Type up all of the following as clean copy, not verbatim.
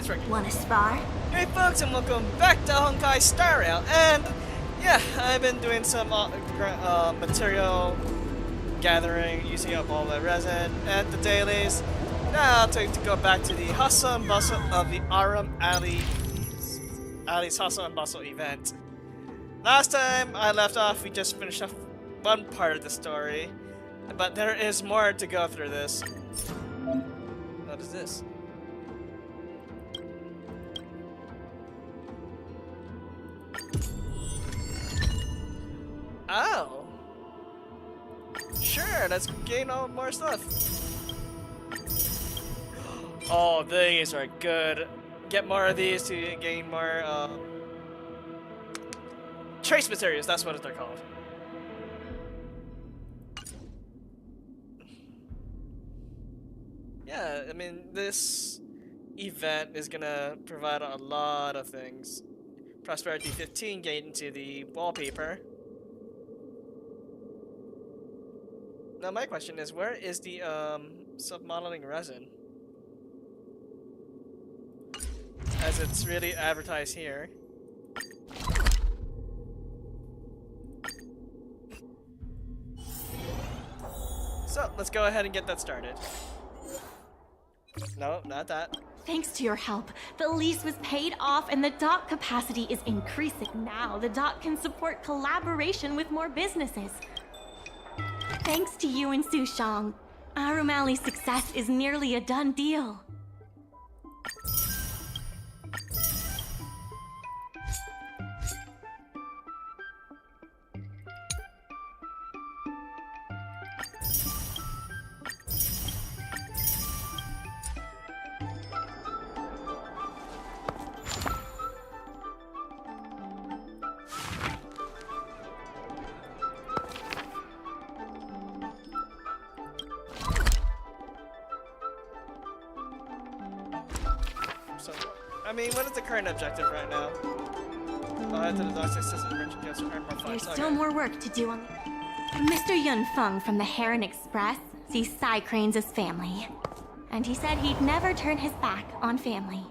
It's working. Wanna spar? Hey folks, and welcome back to Honkai Star Rail. And yeah, I've been doing some material gathering, using up all the resin and the dailies. Now I'll take to go back to the hustle and bustle of the Aurum Alley's hustle and bustle event. Last time I left off, we just finished off one part of the story, but there is more to go through this. What is this? Oh. Sure, let's gain all more stuff. Oh, these are good. Get more of these to gain more trace materials, that's what they're called. Yeah, I mean, this event is gonna provide a lot of things. Prosperity 15 gained into the wallpaper. Now my question is, where is the submodeling resin? As it's really advertised here. So let's go ahead and get that started. No, not that. Thanks to your help, the lease was paid off and the dock capacity is increasing. Now the dock can support collaboration with more businesses. Thanks to you and Sushang, Aurum Alley's success is nearly a done deal. So, I mean, what is the current objective right now? Head to the docks, assistant merchant guests to earn more funds. There's still more work to do on Mr. Yun Feng from the Heron Express sees Psy Cranes as family. And he said he'd never turn his back on family.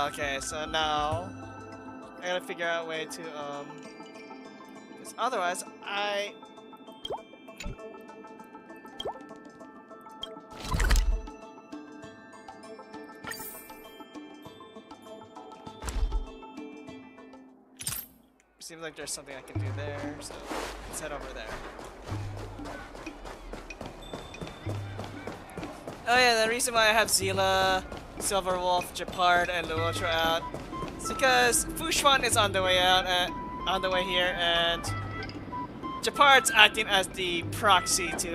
Okay, so now I gotta figure out a way to, 'cause otherwise seems like there's something I can do there, so let's head over there. Oh yeah, the reason why I have Zila, Silverwolf, Japard, and Luotra out is because Fushwan is on the way out, on the way here, and Japard's acting as the proxy to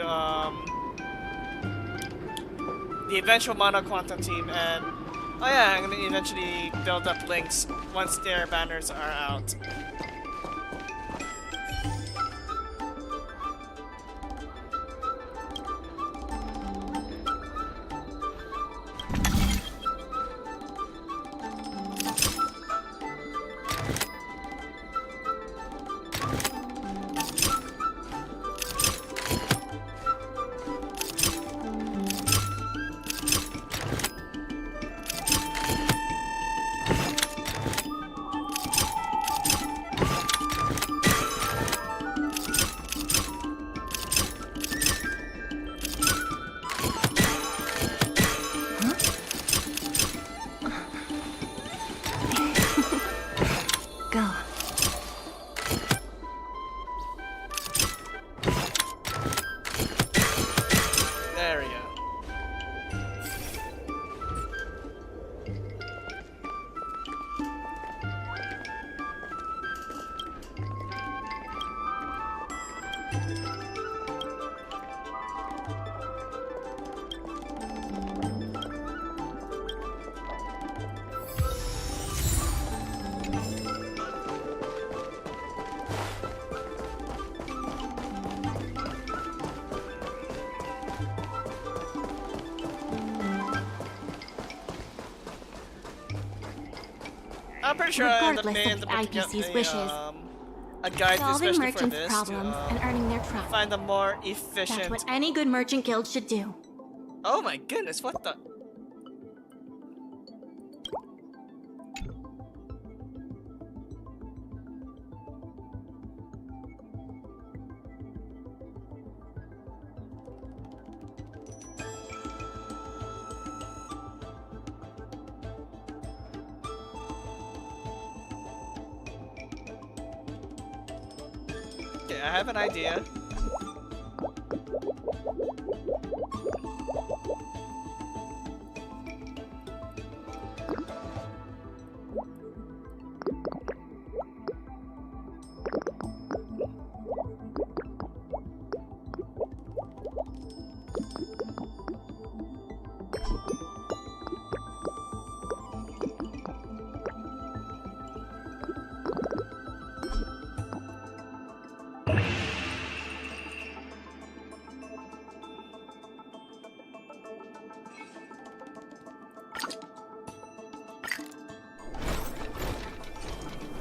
the eventual Mono Quantum team, and oh yeah, I'm gonna eventually build up links once their banners are out. I'm pretty sure I Regardless of the IPC's wishes, a guide solving especially for merchants' this problems to and earning their trust. find a more That's efficient. what any good merchant guild should do. Oh my goodness! What the? Okay, I have an idea.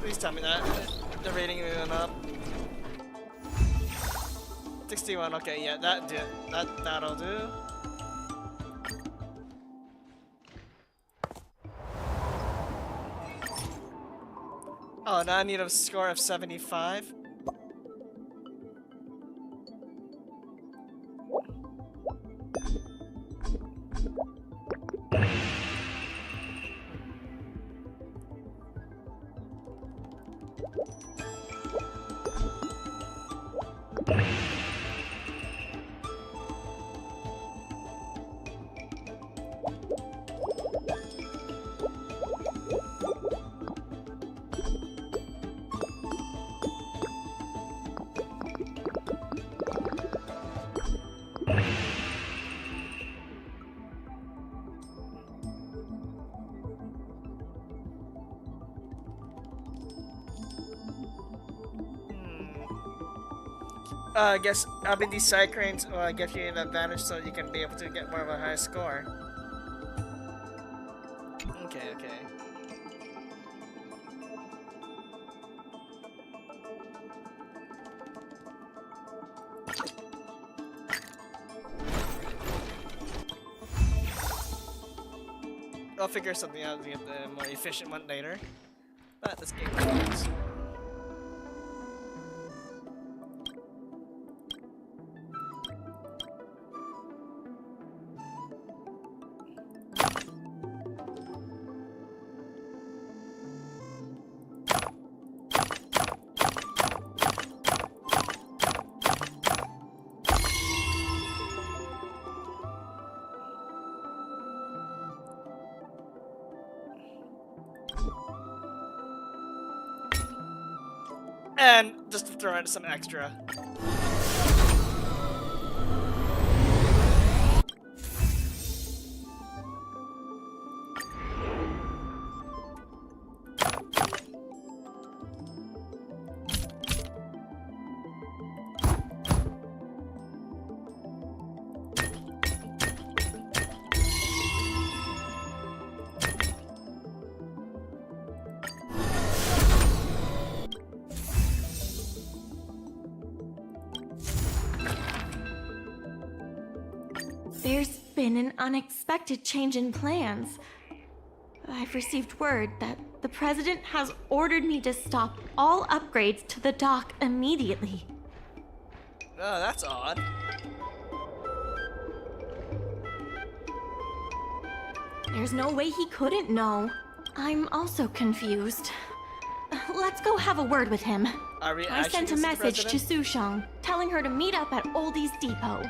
Please tell me that the rating went up. 61. Okay, yeah, that'll do. Oh, now I need a score of 75. I guess having these side cranes gives you an advantage so you can be able to get more of a high score. Okay, okay. I'll figure something out to get the more efficient one later. But this game sucks. And just to throw in some extra. There's been an unexpected change in plans. I've received word that the president has ordered me to stop all upgrades to the dock immediately. Oh, that's odd. There's no way he couldn't know. I'm also confused. Let's go have a word with him. Are we I actually sent a the message to president? Sushang, telling her to meet up at Oldie's Depot.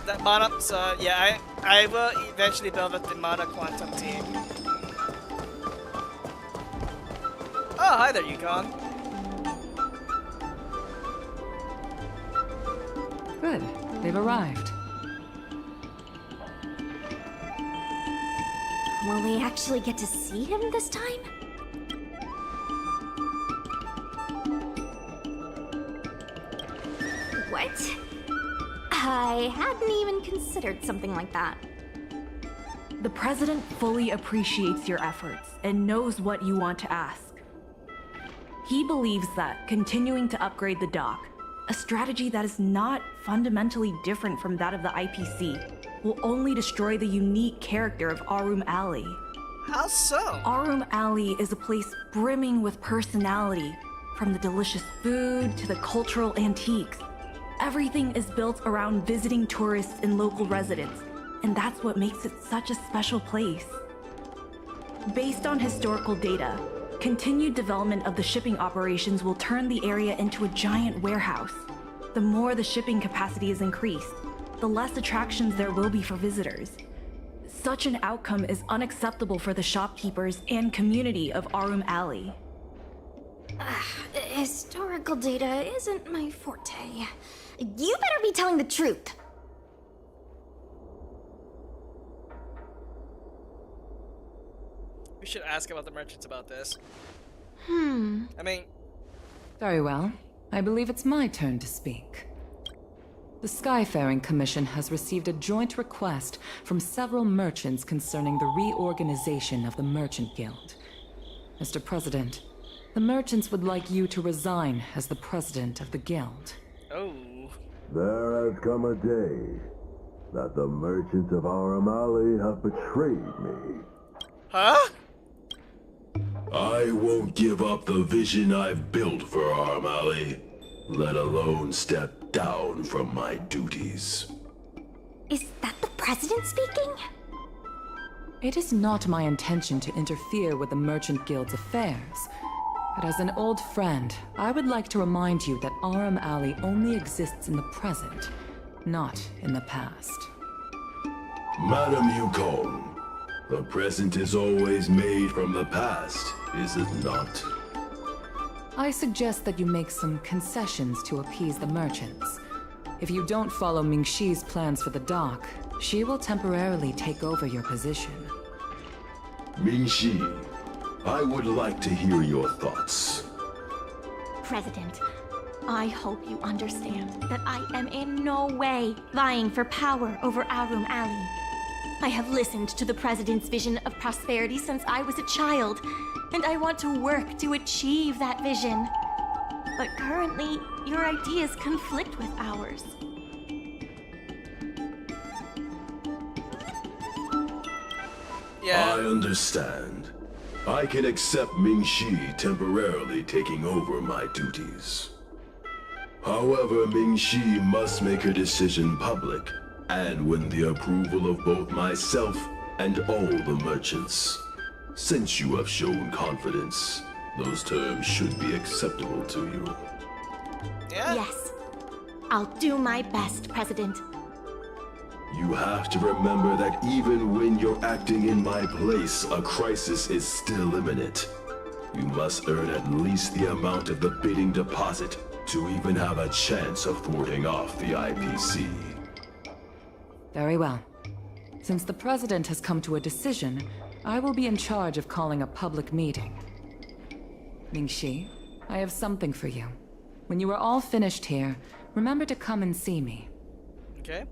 that Mana. So yeah, I will eventually build up the Mana Quantum team. Oh, hi there, Yukon. Good. They've arrived. Will we actually get to see him this time? What? I hadn't even considered something like that. The President fully appreciates your efforts and knows what you want to ask. He believes that continuing to upgrade the dock, a strategy that is not fundamentally different from that of the IPC, will only destroy the unique character of Aurum Alley. How so? Aurum Alley is a place brimming with personality, from the delicious food to the cultural antiques. Everything is built around visiting tourists and local residents, and that's what makes it such a special place. Based on historical data, continued development of the shipping operations will turn the area into a giant warehouse. The more the shipping capacity is increased, the less attractions there will be for visitors. Such an outcome is unacceptable for the shopkeepers and community of Aurum Alley. Historical data isn't my forte. You better be telling the truth. We should ask about the merchants about this. I mean, Very well. I believe it's my turn to speak. The Skyfaring Commission has received a joint request from several merchants concerning the reorganization of the Merchant Guild. Mr. President, the merchants would like you to resign as the president of the guild. oh. There has come a day that the merchants of Aurum Alley have betrayed me. Huh? I won't give up the vision I've built for Aurum Alley, let alone step down from my duties. Is that the president speaking? It is not my intention to interfere with the Merchant Guild's affairs, but as an old friend, I would like to remind you that Aurum Alley only exists in the present, not in the past. Madam Yukon, the present is always made from the past, is it not? I suggest that you make some concessions to appease the merchants. If you don't follow Mingxi's plans for the dock, she will temporarily take over your position. Mingxi, I would like to hear your thoughts. President, I hope you understand that I am in no way vying for power over Aurum Alley. I have listened to the President's vision of prosperity since I was a child, and I want to work to achieve that vision. But currently, your ideas conflict with ours. Yeah. I understand. I can accept Mingxi temporarily taking over my duties. However, Mingxi must make her decision public and win the approval of both myself and all the merchants. Since you have shown confidence, those terms should be acceptable to you. Yeah? Yes, I'll do my best, President. You have to remember that even when you're acting in my place, a crisis is still imminent. You must earn at least the amount of the bidding deposit to even have a chance of thwarting off the IPC. Very well. Since the President has come to a decision, I will be in charge of calling a public meeting. Mingxi, I have something for you. When you are all finished here, remember to come and see me. Okay.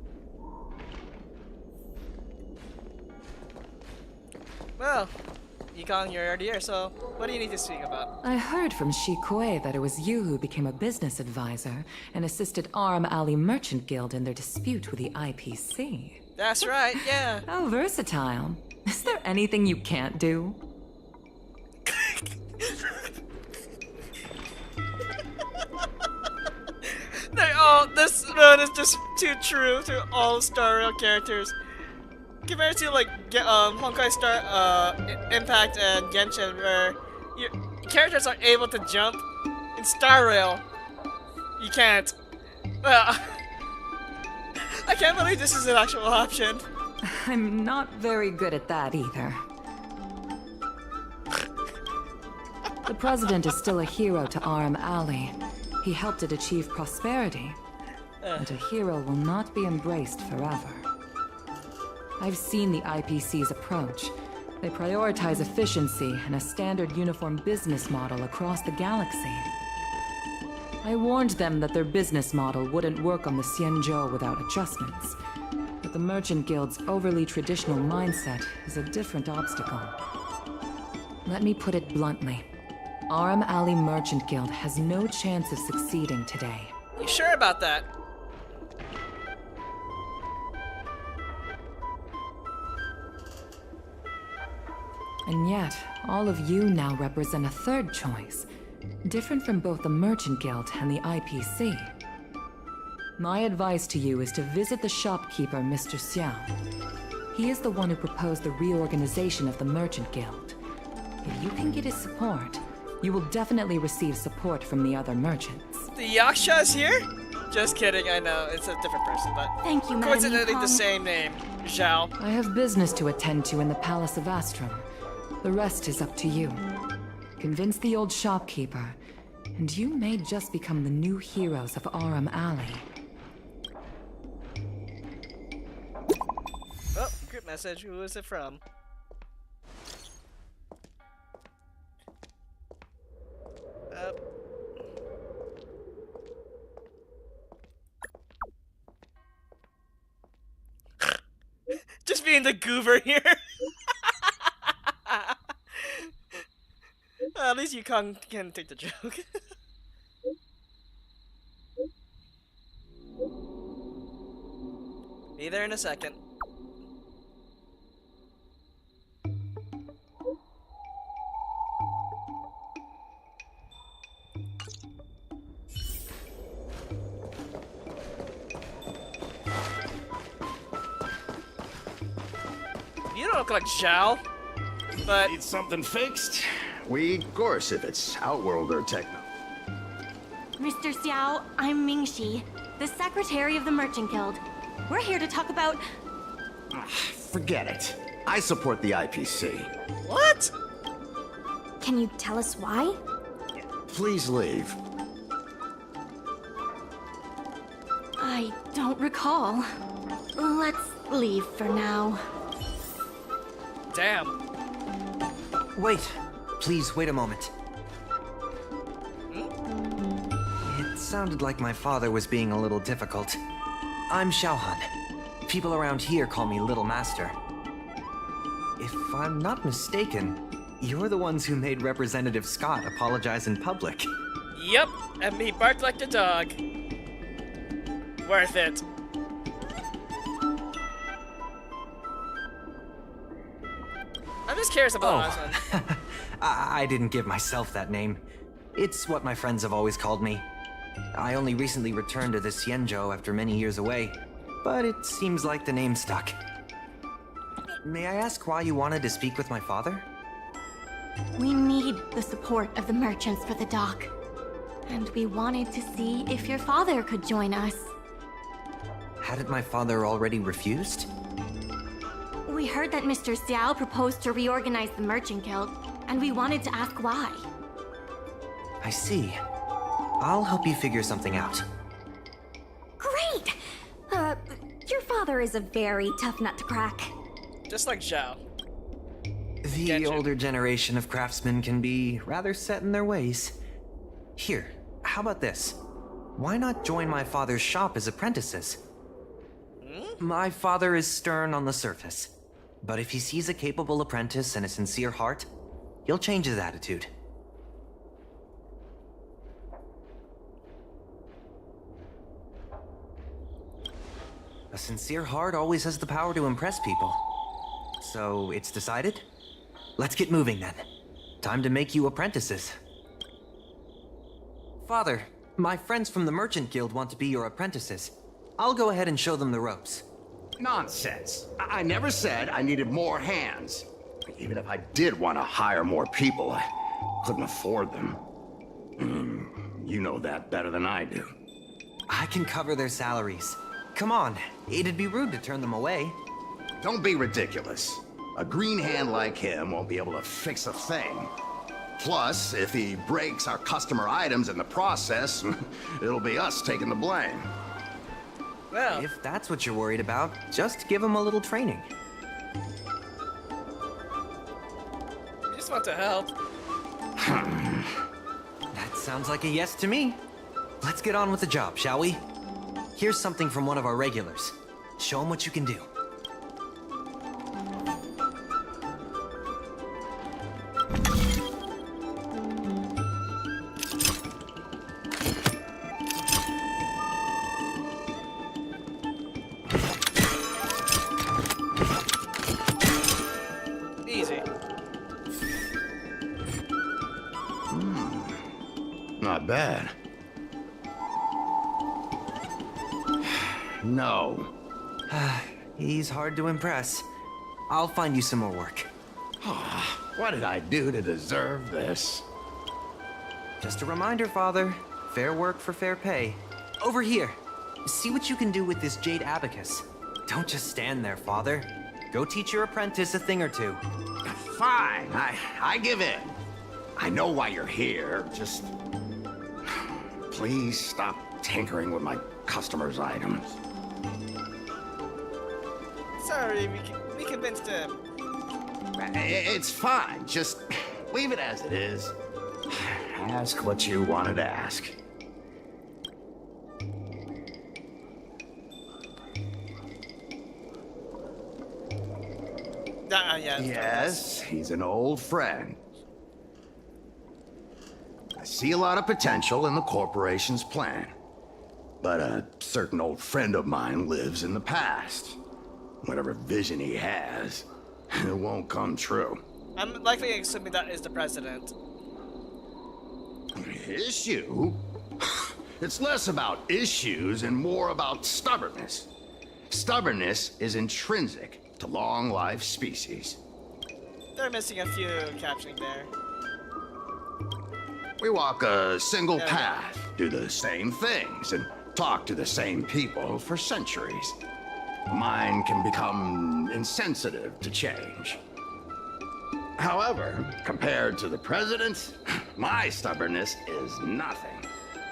Well, Yukon, you're already here, so what do you need to speak about? I heard from Shi Kuei that it was you who became a business advisor and assisted Aurum Alley Merchant Guild in their dispute with the IPC. That's right, yeah. How versatile. Is there anything you can't do? This run is just too true to all Star Rail characters. Compared to like Honkai Star Impact and Genshin, where your characters are able to jump, in Star Rail, you can't. Well, I can't believe this is an actual option. I'm not very good at that either. The president is still a hero to Aurum Alley. He helped it achieve prosperity. And a hero will not be embraced forever. I've seen the IPC's approach. They prioritize efficiency and a standard uniform business model across the galaxy. I warned them that their business model wouldn't work on the Xianzhou without adjustments. But the Merchant Guild's overly traditional mindset is a different obstacle. Let me put it bluntly. Aurum Alley Merchant Guild has no chance of succeeding today. You sure about that? And yet, all of you now represent a third choice, different from both the Merchant Guild and the IPC. My advice to you is to visit the shopkeeper, Mr. Xiao. He is the one who proposed the reorganization of the Merchant Guild. If you can get his support, you will definitely receive support from the other merchants. The Yaksha's here? Just kidding, I know, it's a different person, but Thank you, Madam coincidentally the Yukong. same name, Zhao. I have business to attend to in the Palace of Astrum. The rest is up to you. Convince the old shopkeeper, and you may just become the new heroes of Aurum Alley. Oh, group message, who is it from? Just being the goober here. At least you can take the joke. Be there in a second. You don't look like Zhao, but Need something fixed? We, of course, if it's Outworld or Techno. Mr. Xiao, I'm Mingxi, the secretary of the Merchant Guild. We're here to talk about... Forget it. I support the IPC. what? Can you tell us why? Please leave. I don't recall. Let's leave for now. Damn. Wait. Please, wait a moment. It sounded like my father was being a little difficult. I'm Xiaohan. People around here call me Little Master. If I'm not mistaken, you're the ones who made Representative Scott apologize in public. Yep, and he barked like a dog. Worth it. I'm just curious about the last one. I didn't give myself that name. It's what my friends have always called me. I only recently returned to the Xianzhou after many years away, but it seems like the name stuck. May I ask why you wanted to speak with my father? We need the support of the merchants for the dock. And we wanted to see if your father could join us. Hadn't my father already refused? We heard that Mr. Xiao proposed to reorganize the Merchant Guild, and we wanted to ask why. I see. I'll help you figure something out. Great! Your father is a very tough nut to crack. Just like Zhao. The Gotcha. older generation of craftsmen can be rather set in their ways. Here, how about this? Why not join my father's shop as apprentices? My father is stern on the surface, but if he sees a capable apprentice and a sincere heart, he'll change his attitude. A sincere heart always has the power to impress people. So, it's decided? Let's get moving then. Time to make you apprentices. Father, my friends from the Merchant Guild want to be your apprentices. I'll go ahead and show them the ropes. Nonsense. I never said I needed more hands. Even if I did want to hire more people, I couldn't afford them. You know that better than I do. I can cover their salaries. Come on, it'd be rude to turn them away. Don't be ridiculous. A green hand like him won't be able to fix a thing. Plus, if he breaks our customer items in the process, it'll be us taking the blame. Well, If that's what you're worried about, just give him a little training. we just want to help. That sounds like a yes to me. Let's get on with the job, shall we? Here's something from one of our regulars. Show him what you can do. Easy. Not bad. No. He's hard to impress. I'll find you some more work. What did I do to deserve this? Just a reminder, Father. Fair work for fair pay. Over here. See what you can do with this jade abacus. Don't just stand there, Father. Go teach your apprentice a thing or two. Fine, I give in. I know why you're here, just... Please stop tinkering with my customers' items. Sorry, we convinced him. It's fine, just leave it as it is. Ask what you wanted to ask. Yeah. Yes, he's an old friend. I see a lot of potential in the corporation's plan. But a certain old friend of mine lives in the past. Whatever vision he has, it won't come true. I'm likely assuming that is the president. Issue? It's less about issues and more about stubbornness. Stubbornness is intrinsic to long-life species. They're missing a few captioning there. We walk a single Yeah. path, do the same things, and talk to the same people for centuries. Mind can become insensitive to change. However, compared to the president, my stubbornness is nothing.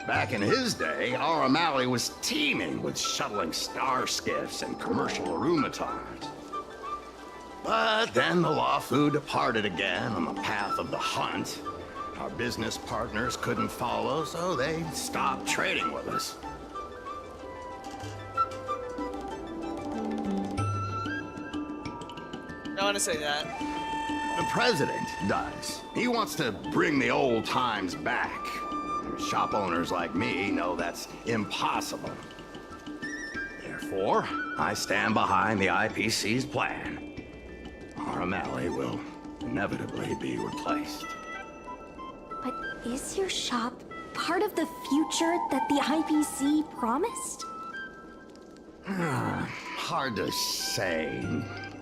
Back in his day, Aurum was teeming with shuttling star skiffs and commercial aromatons. But then the Lawfu departed again on the path of the hunt. Our business partners couldn't follow, so they stopped trading with us. I want to say that. The president does. He wants to bring the old times back. Shop owners like me know that's impossible. Therefore, I stand behind the IPC's plan. Aurum will inevitably be replaced. But is your shop part of the future that the IPC promised? Hard to say.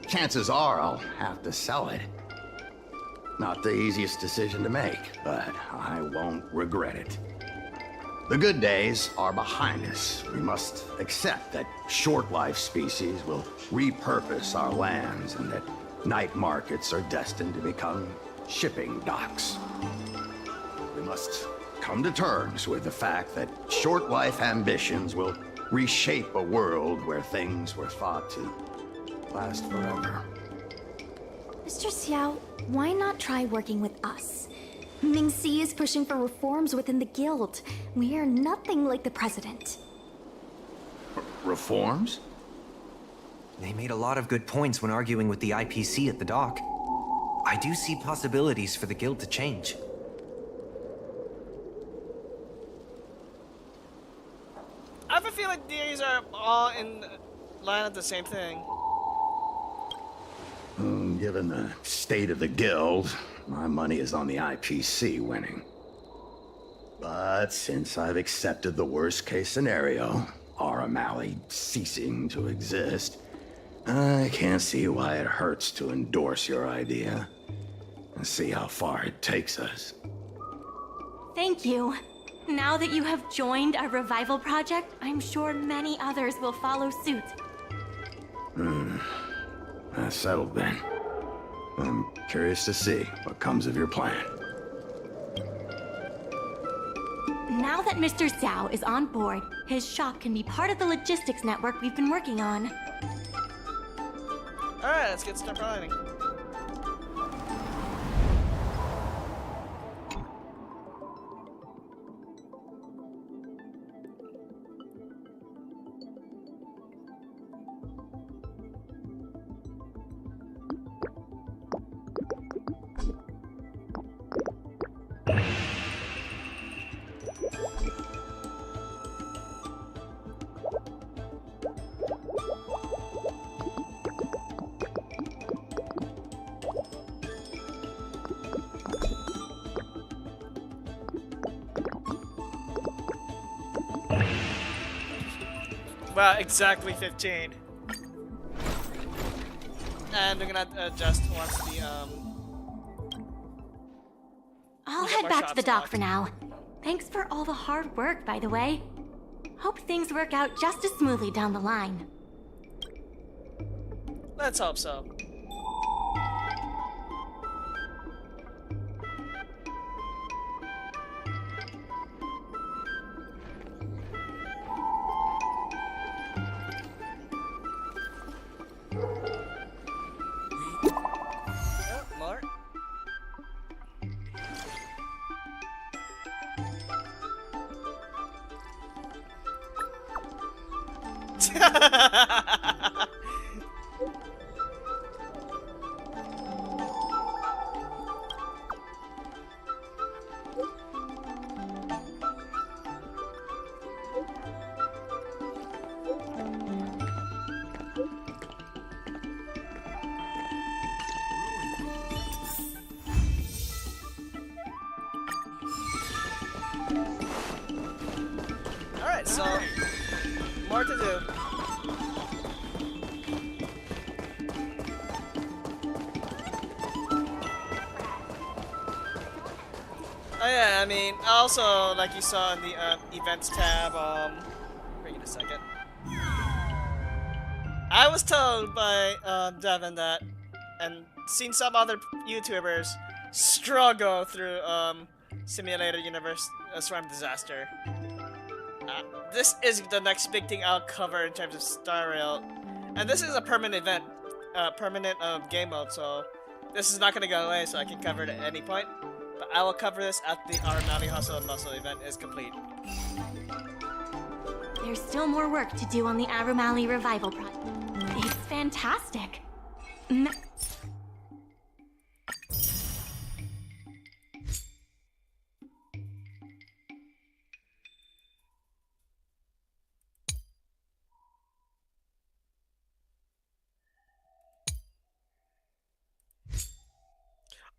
Chances are I'll have to sell it. Not the easiest decision to make, but I won't regret it. The good days are behind us. We must accept that short-life species will repurpose our lands and that night markets are destined to become shipping docks. We must come to terms with the fact that short-life ambitions will reshape a world where things were thought to last forever. Mr. Xiao, why not try working with us? Mingxi is pushing for reforms within the guild. We are nothing like the president. Reforms? They made a lot of good points when arguing with the IPC at the dock. I do see possibilities for the guild to change. I have a feeling these are all in line of the same thing. Given the state of the guild, my money is on the IPC winning. But since I've accepted the worst-case scenario, Aurum ceasing to exist, I can't see why it hurts to endorse your idea and see how far it takes us. Thank you. Now that you have joined our revival project, I'm sure many others will follow suit. That's settled then. I'm curious to see what comes of your plan. Now that Mr. Xiao is on board, his shop can be part of the logistics network we've been working on. Alright, let's get started planning. Wow, exactly 15. And we're gonna adjust once the I'll we get head more back to the shots dock locked. for now. Thanks for all the hard work, by the way. Hope things work out just as smoothly down the line. Let's hope so. Oh, more. Alright, so more to do. Oh yeah, I mean, also, like you saw in the events tab, wait a second. I was told by Devin that, and seen some other YouTubers struggle through Simulated Universe Swarm Disaster. This is the next big thing I'll cover in terms of Star Rail, and this is a permanent event, permanent game mode, so this is not gonna go away, so I can cover it at any point. But I will cover this at the Aurum Hustle and Bustle event is complete. There's still more work to do on the Aurum revival project. It's fantastic.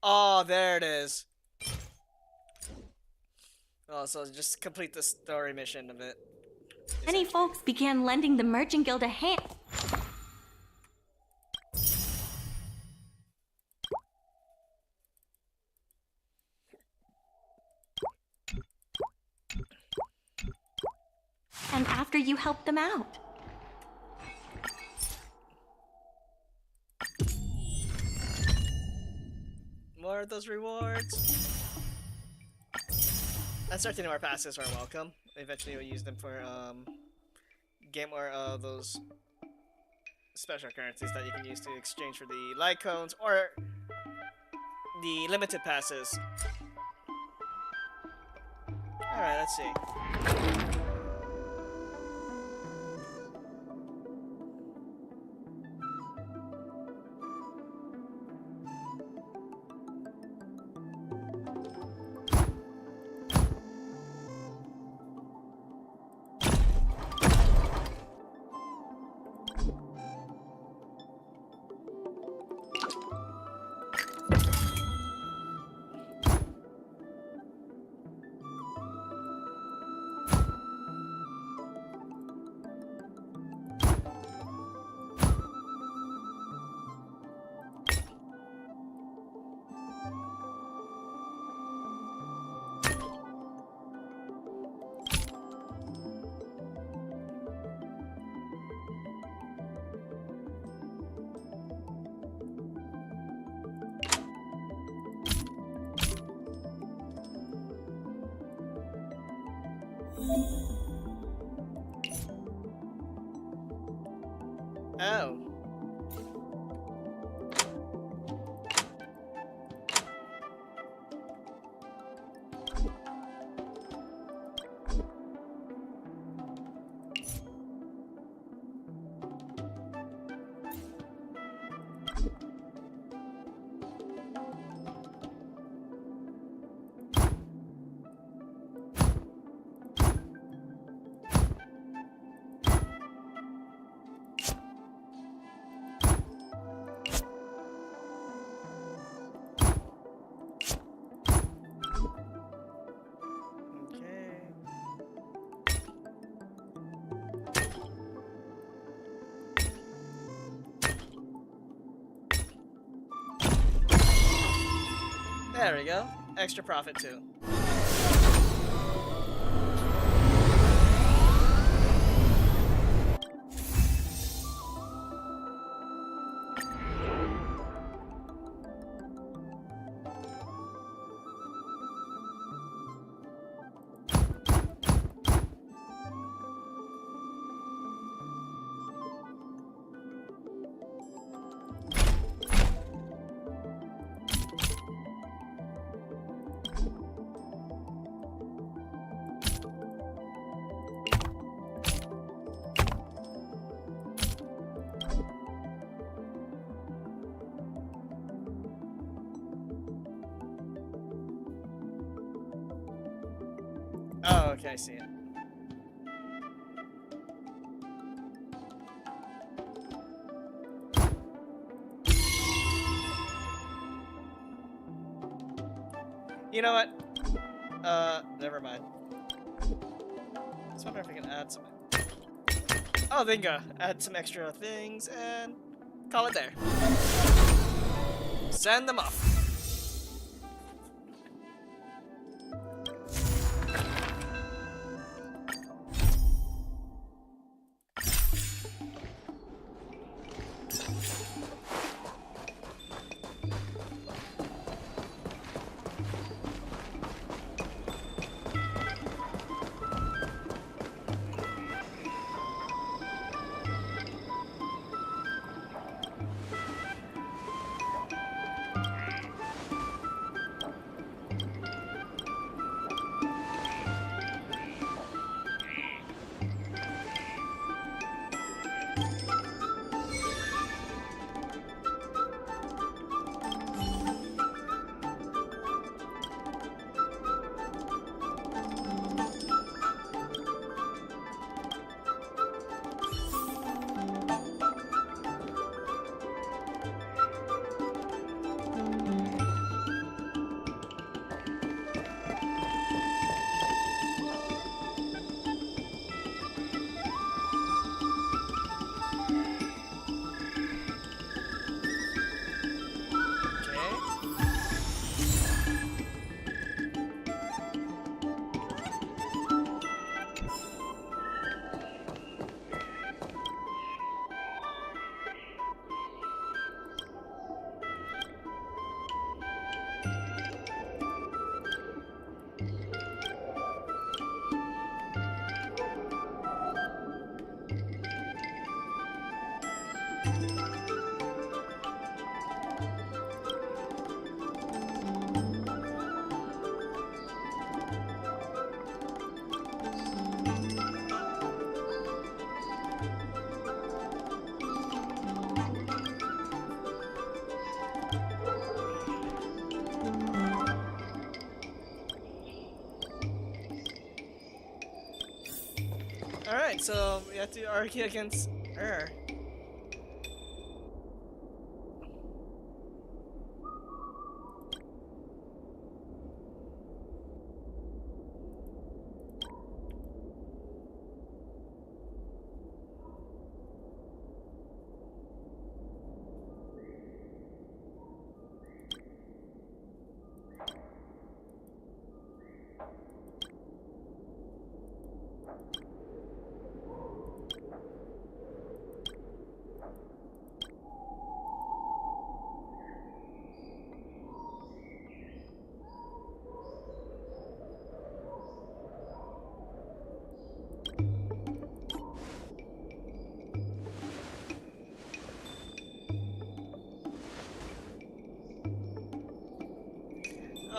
Oh, there it is. Oh, so just complete the story mission of it. Many folks began lending the Merchant Guild a hand. And after you helped them out. More of those rewards. And certainly more passes are welcome. Eventually we'll use them for game or those special currencies that you can use to exchange for the light cones or the limited passes. Alright, let's see. Oh. There we go. Extra profit too. Oh, okay, I see it. You know what? Never mind. Just wonder if I can add some. Oh, there you go. Add some extra things and call it there. Send them off. Alright, so we have to argue against her.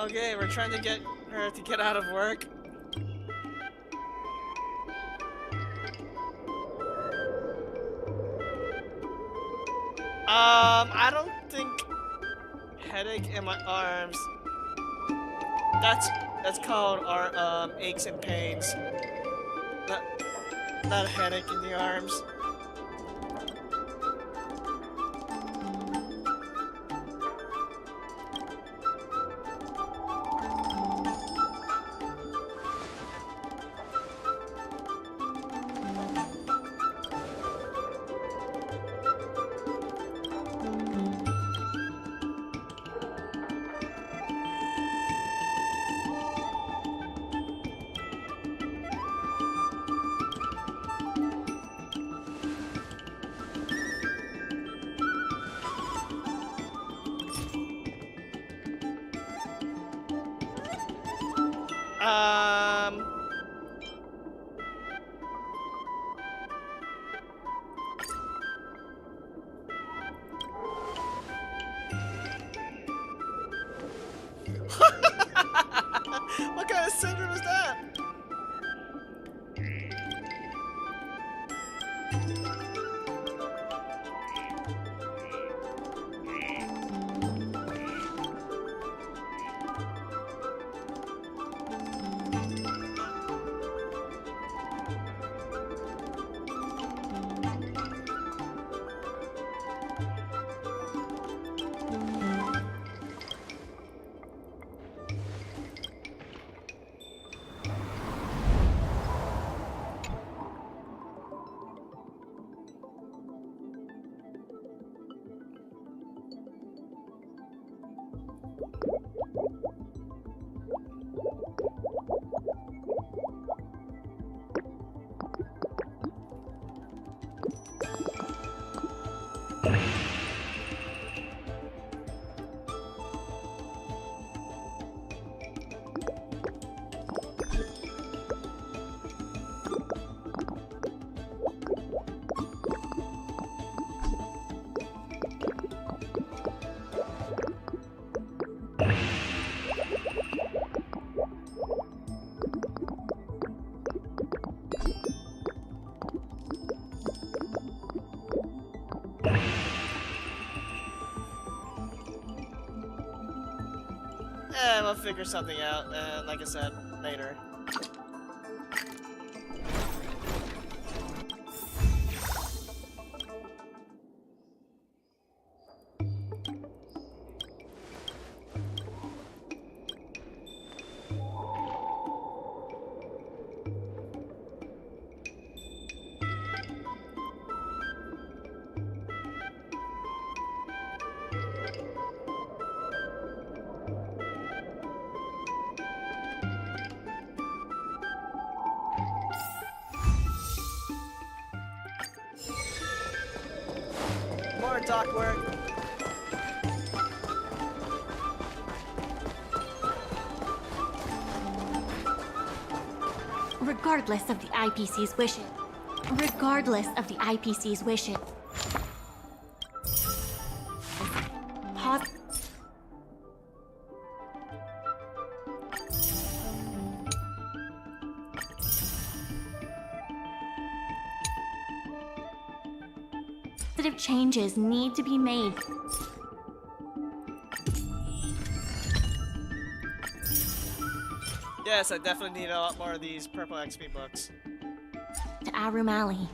Okay, we're trying to get her to get out of work. I don't think headache in my arms. That's called our aches and pains. Not not a headache in the arms. Um. What kind of syndrome is that? We'll figure something out, and like I said, later. More dock work. Regardless of the IPC's wishes. Regardless of the IPC's wishes. Pos- Positive changes need to be made. Yes, I definitely need a lot more of these purple XP books. To Aurum Alley.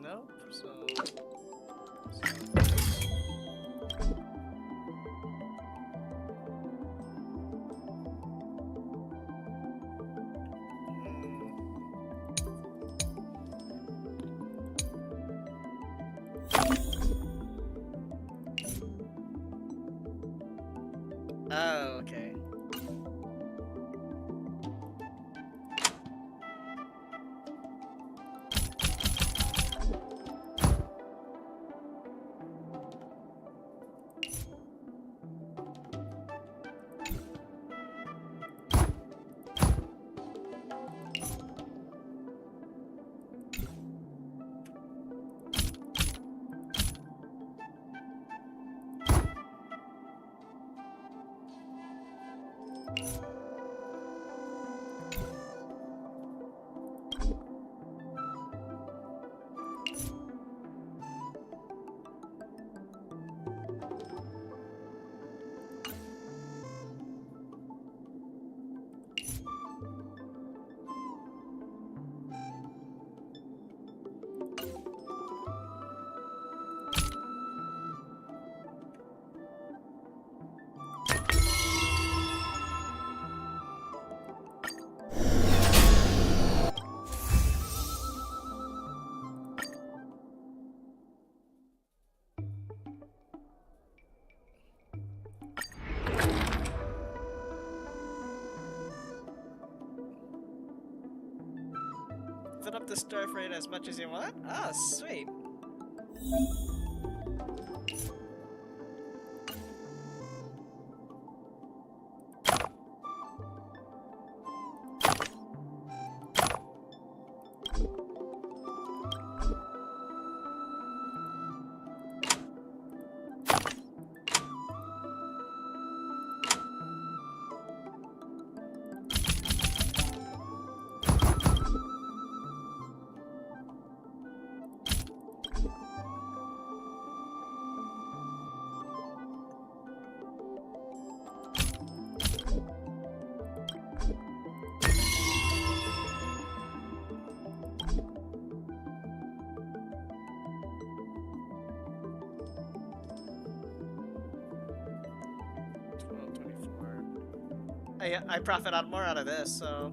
Nope, so Fill up the star freight as much as you want? Ah, sweet. I profit out more out of this, so.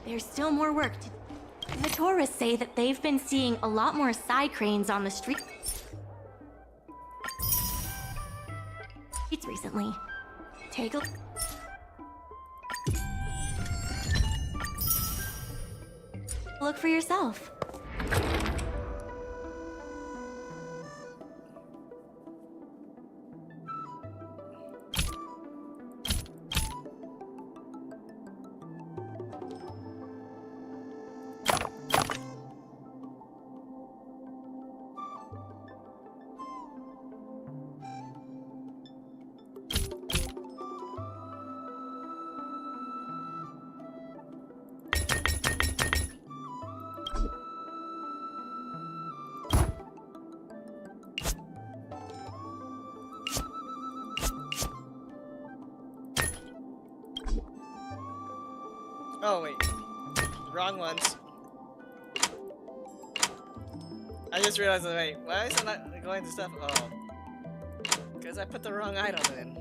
There's still more work to do. The tourists say that they've been seeing a lot more side cranes on the streets recently. Take a look for yourself. Oh wait, wrong ones. I just realized that, wait, why is it not going to stuff? Oh, because I put the wrong item in.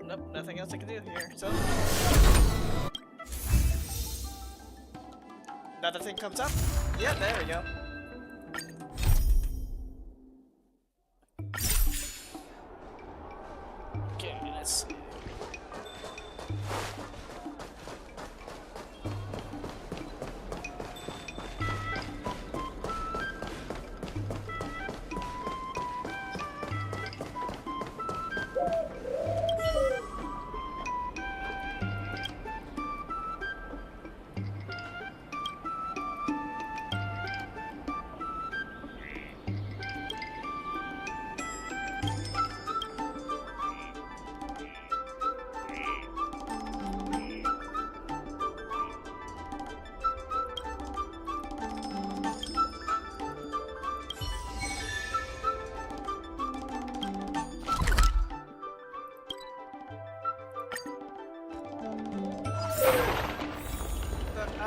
Nope, nothing else I can do here, so. Another thing comes up. Yeah, there we go. Okay, let's see.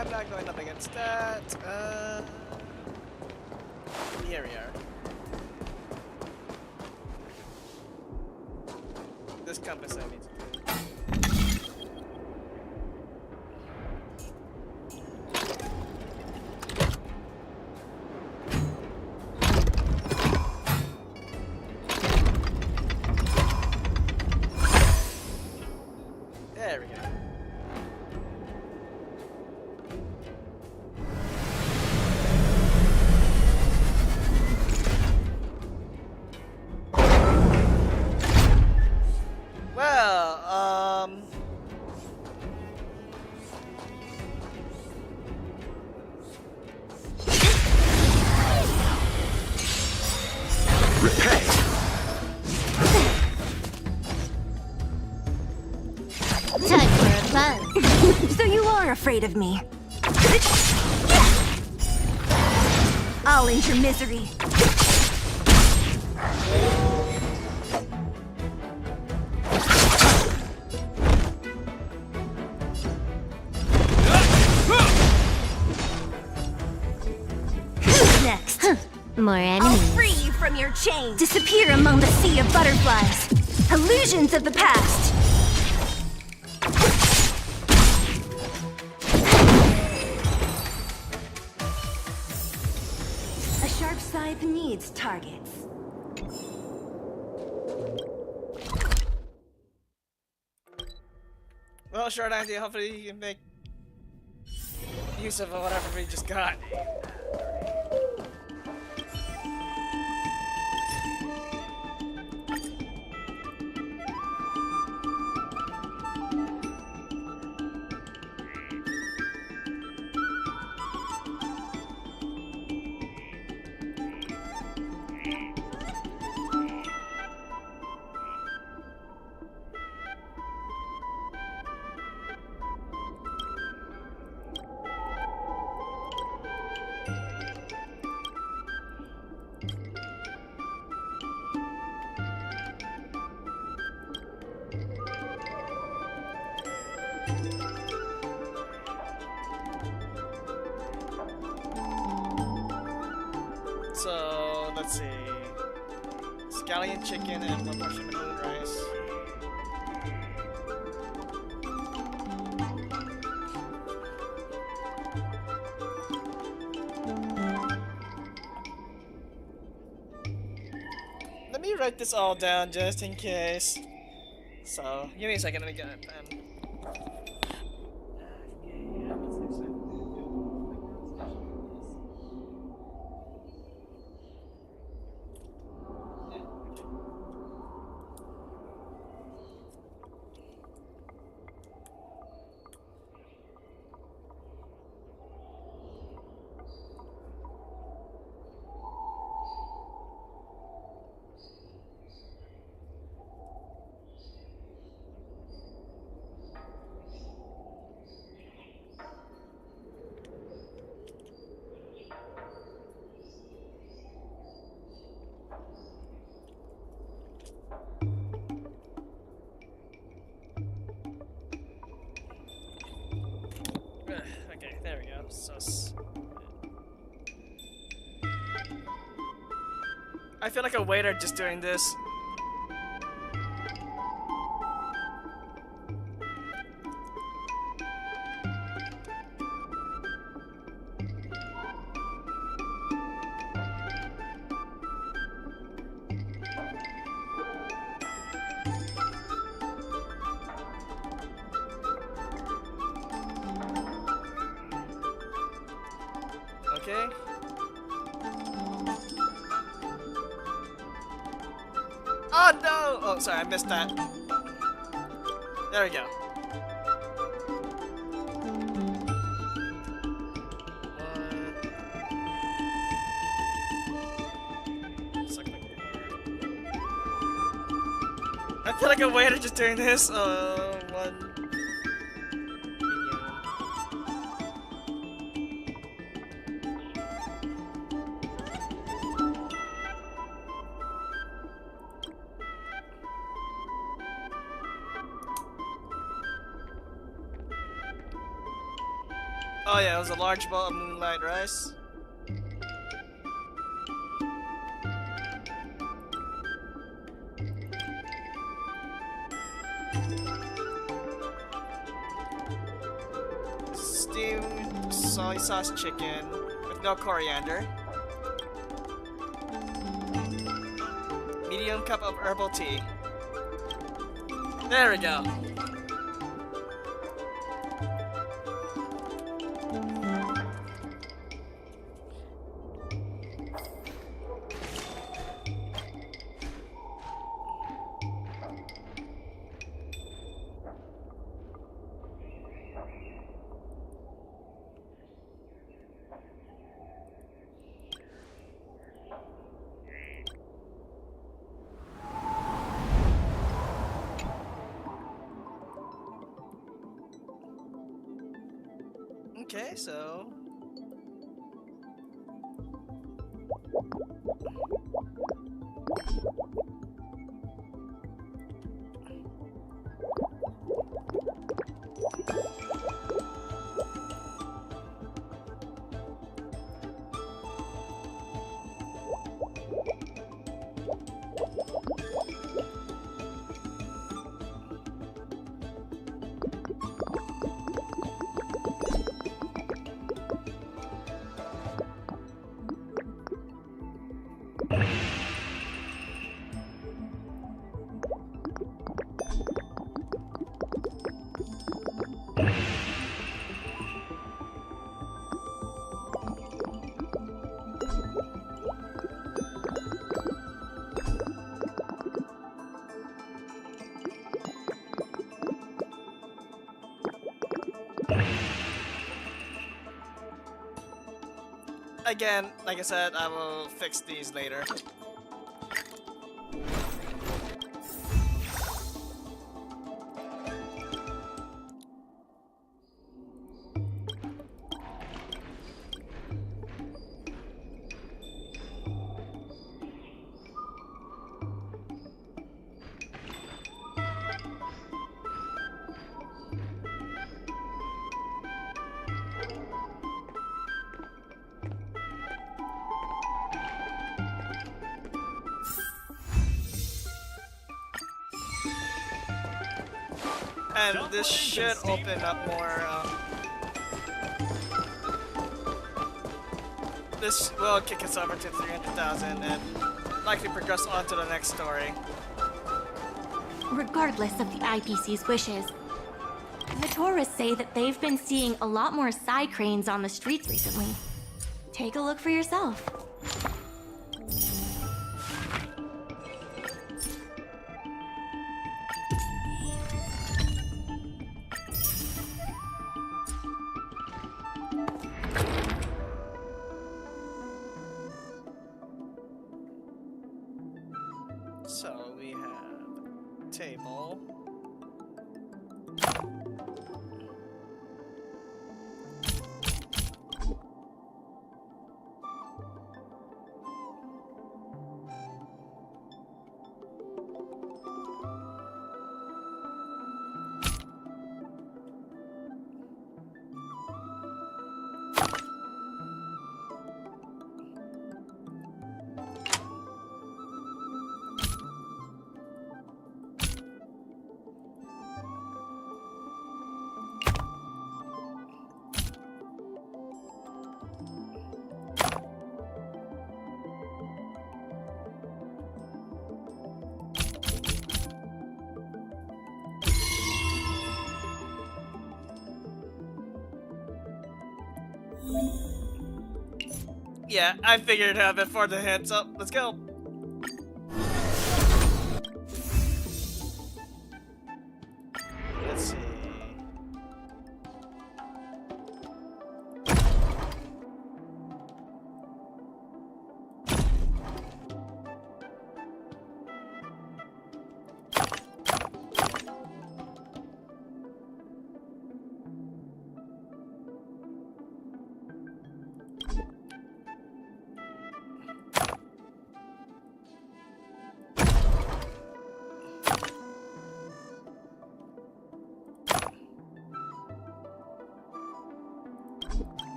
I'm not going up against that. Here we are. This compass I need to do. There we go. Well, Repay! Time for a buzz. So you are afraid of me. I'll end your misery. Who's next? More I'll enemies. free you from your chains. Disappear among the sea of butterflies. Illusions of the past. A sharp scythe needs targets. well, short idea. Hopefully, you can make use of whatever we just got. So let's see, scallion chicken and one portion of moon rice. Let me write this all down just in case. So give me a second. Let me get a pen. Okay, there we go. So I feel like a waiter just doing this. Okay. Oh no! Oh, sorry, I missed that. There we go. I feel like a waiter just doing this. One. Oh yeah, it was a large bowl of moonlight rice. Steamed soy sauce chicken with no coriander. Medium cup of herbal tea. There we go. Okay, so again, like I said, I will fix these later. And this should open up more. This will kick us over to 300,000 and likely progress on to the next story. Regardless of the IPC's wishes, the tourists say that they've been seeing a lot more side cranes on the streets recently. Take a look for yourself. So we have table. Yeah, I figured it out before the hits up. Let's go. Let's see.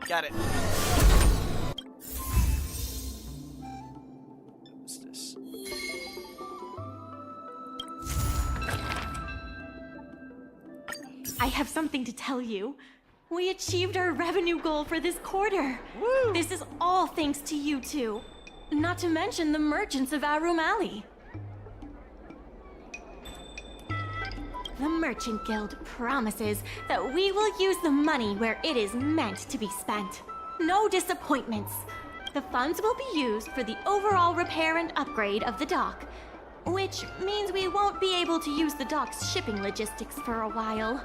Got it. What's this? I have something to tell you. We achieved our revenue goal for this quarter. Woo! This is all thanks to you two. Not to mention the merchants of Aurum Alley. The Merchant Guild promises that we will use the money where it is meant to be spent. No disappointments. The funds will be used for the overall repair and upgrade of the dock, which means we won't be able to use the dock's shipping logistics for a while.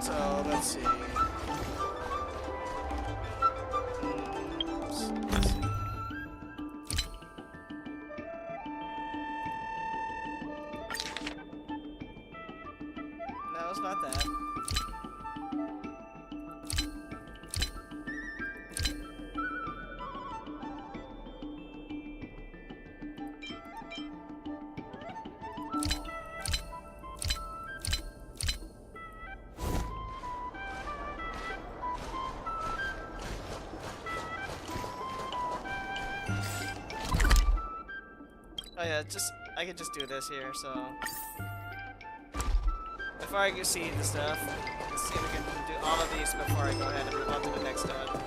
So let's see. Let's see. No, it's not that. Oh yeah, I can just do this here, so before I go see the stuff, let's see if we can do all of these before I go ahead and move on to the next stuff.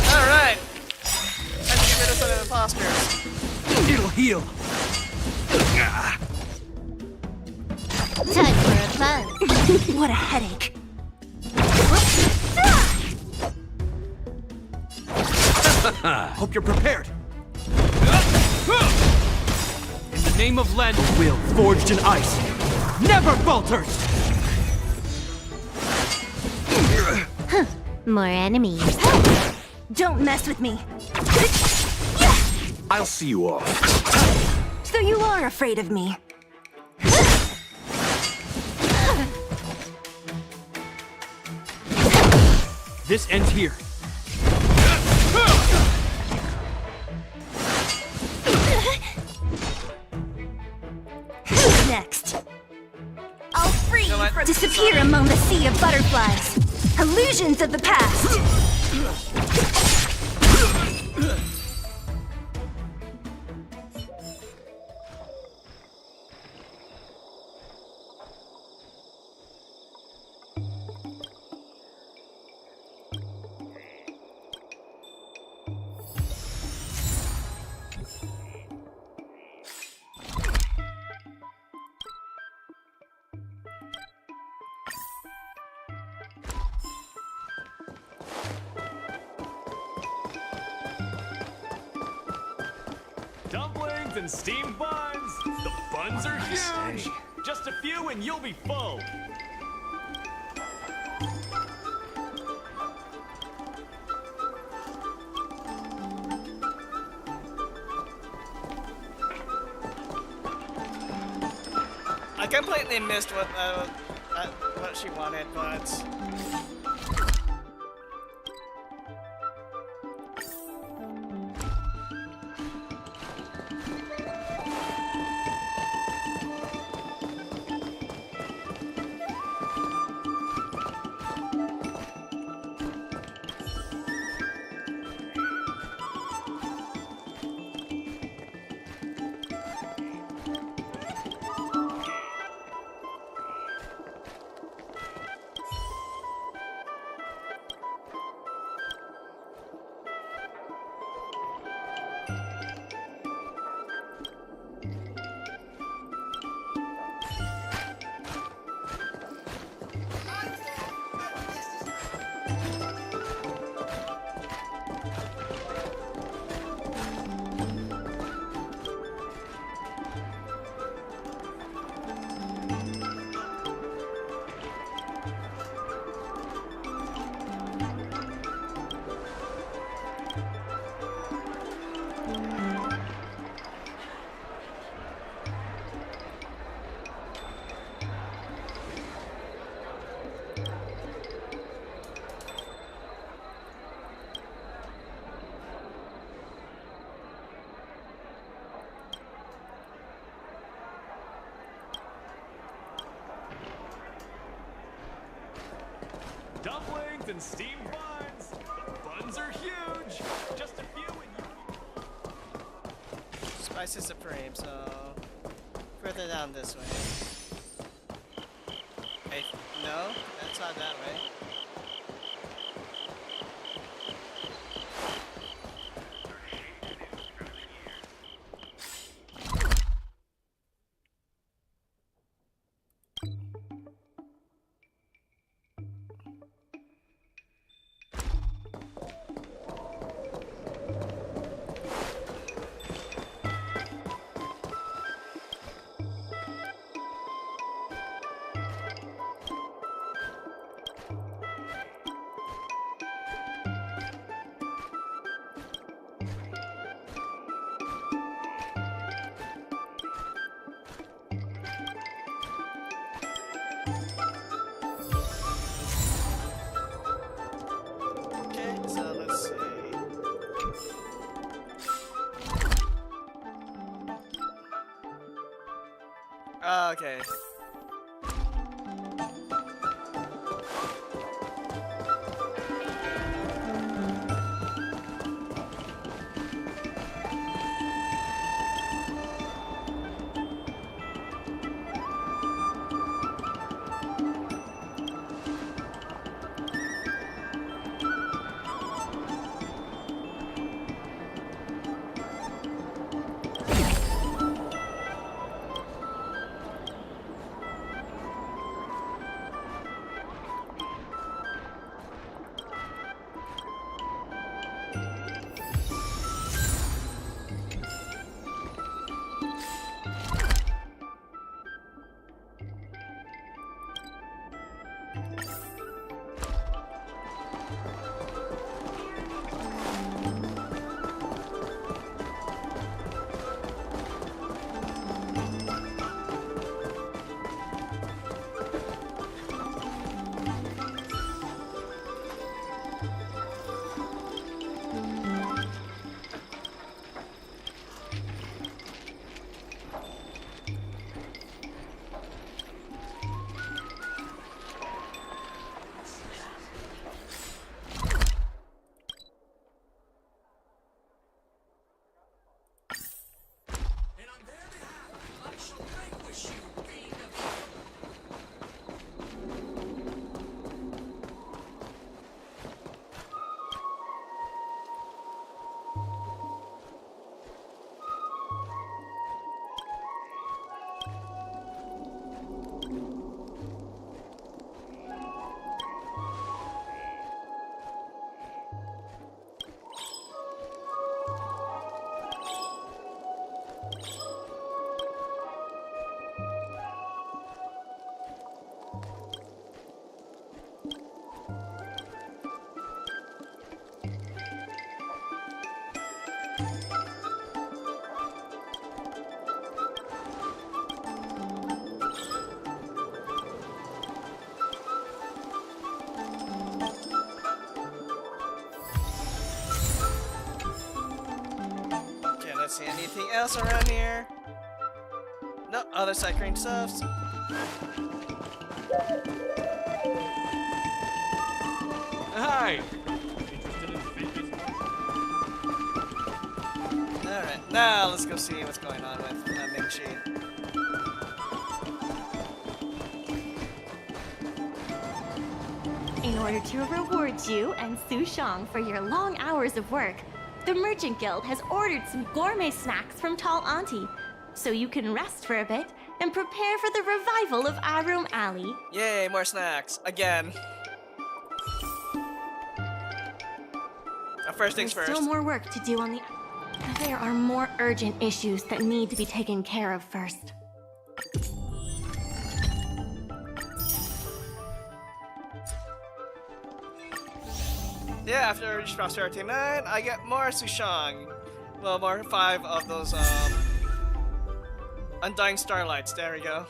Alright! Time to get rid of some of the imposters. It'll heal. Time for a buzz. What a headache. Hope you're prepared. In the name of Len, will forged in ice never falters. More enemies. Don't mess with me. I'll see you off. So you are afraid of me. This ends here. Who's next? I'll free You know you what? from Disappear among the sea of butterflies. Illusions of the past. Dumplings and steamed buns. The buns are huge. Just a few and you'll be full. I completely missed what she wanted, but dumplings and steamed buns. The buns are huge. Just a few and Spice is supreme, so further down this way. Hey, no, that's not that way. Okay, so let's see. Okay. See anything else around here? No, other cycling stuffs. Hi! Interested in fitness? Alright, now let's go see what's going on with Ming-Chi. In order to reward you and Su Shang for your long hours of work, the Merchant Guild has ordered some gourmet snacks from Tall Auntie, so you can rest for a bit and prepare for the revival of Aurum Alley. Yay, more snacks. Again. First things There's first. still more work to do on the... There are more urgent issues that need to be taken care of first. Yeah, after I reach Prosperity 9, I get more Sushang. Well, more 5 of those, Undying Starlights. There we go.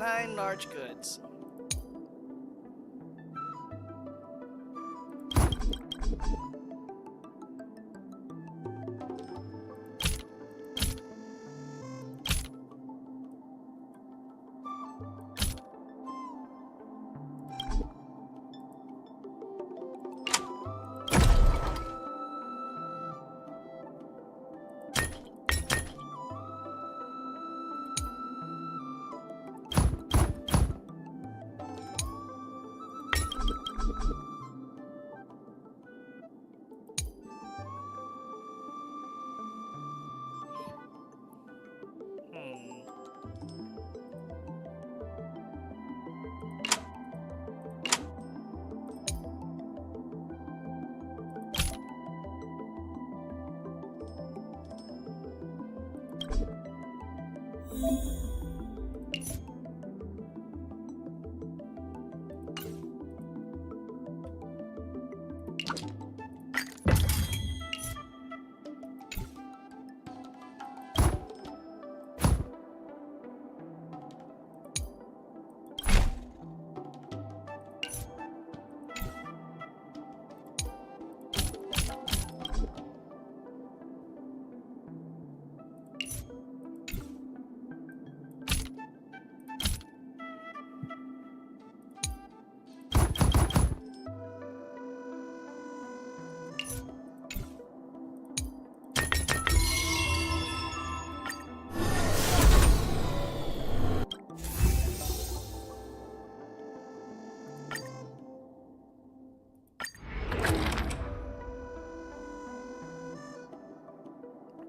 9 large goods.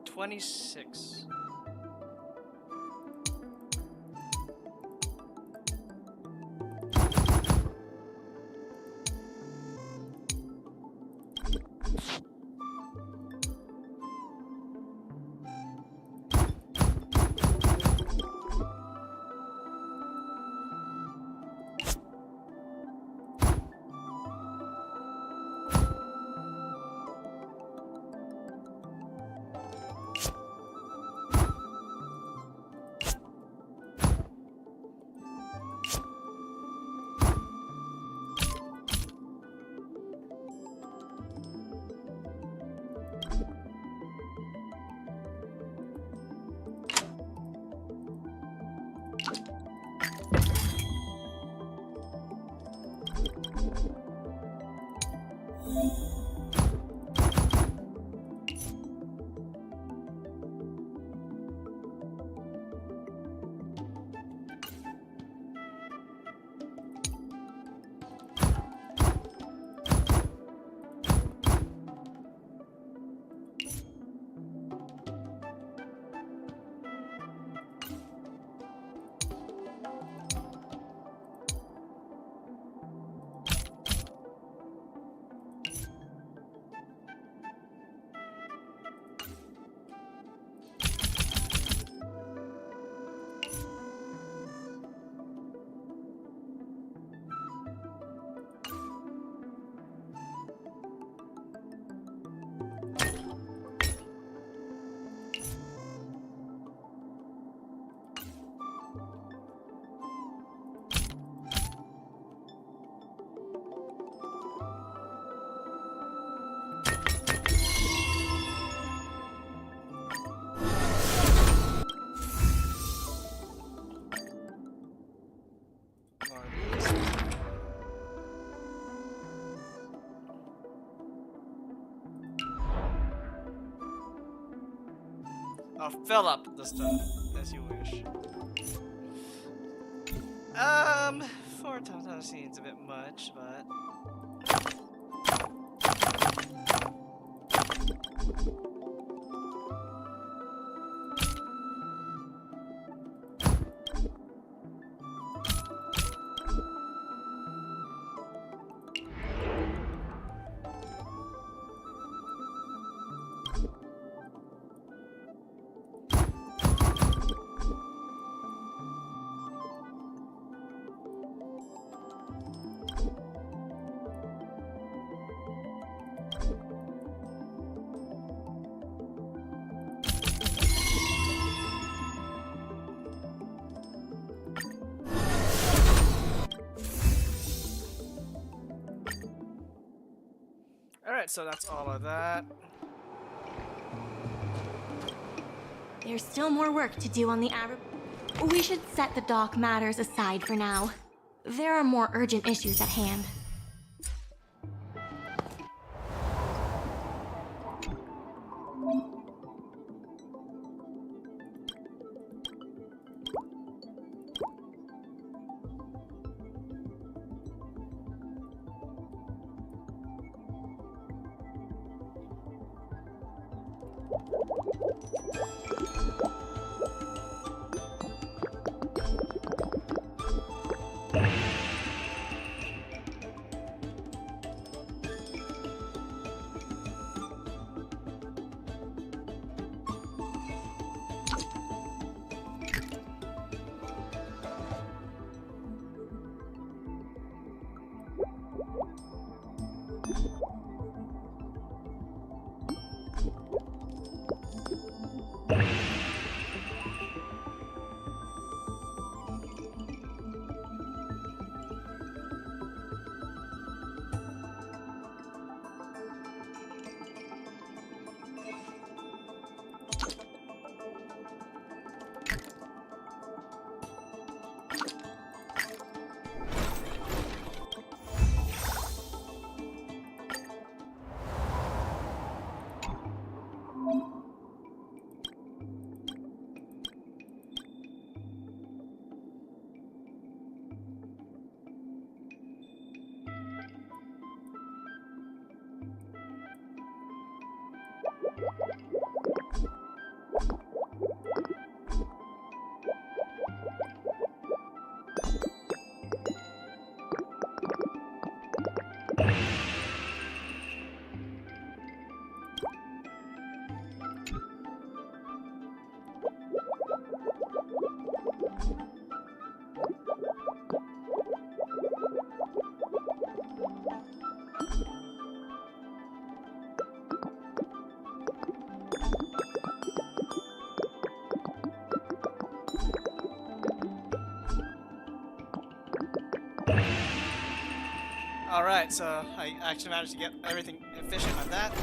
$26. I'll fill up the stuff as you wish. 4 times seems a bit much, but Alright, so that's all of that. There's still more work to do on the Aurum. We should set the dock matters aside for now. There are more urgent issues at hand. Alright, so I actually managed to get everything efficient on that.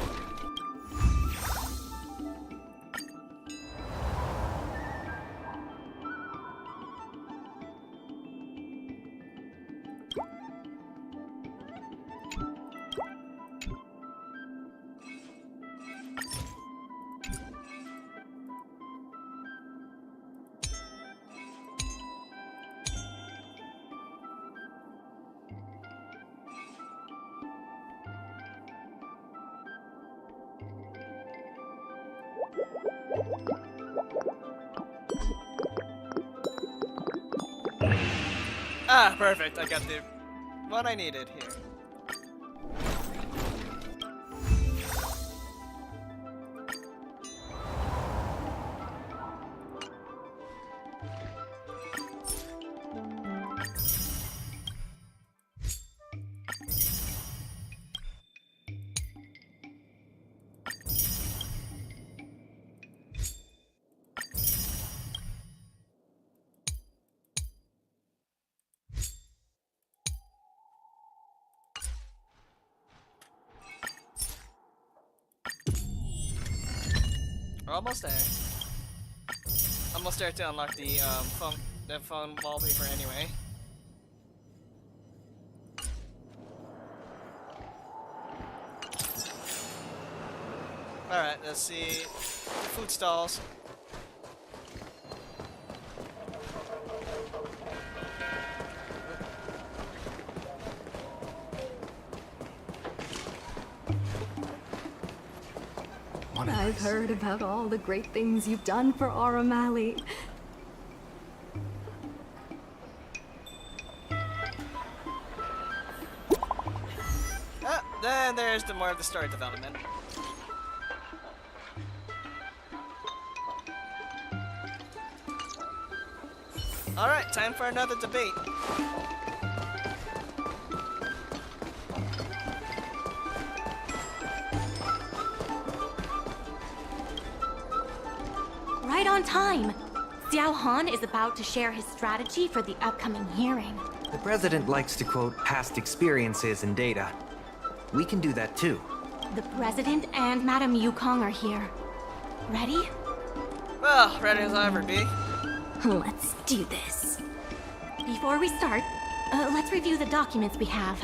Ah, perfect. I got the what I needed here. We're almost there. Almost there to unlock the phone wallpaper anyway. Alright, let's see. Food stalls. I've heard about all the great things you've done for Aurum Alley. Ah, then there's the more of the story development. Alright, time for another debate. Right on time. Xiao Han is about to share his strategy for the upcoming hearing. The president likes to quote past experiences and data. We can do that too. The President and Madame Yukong are here. Ready? Well, ready as I'll ever be. Let's do this. Before we start, let's review the documents we have.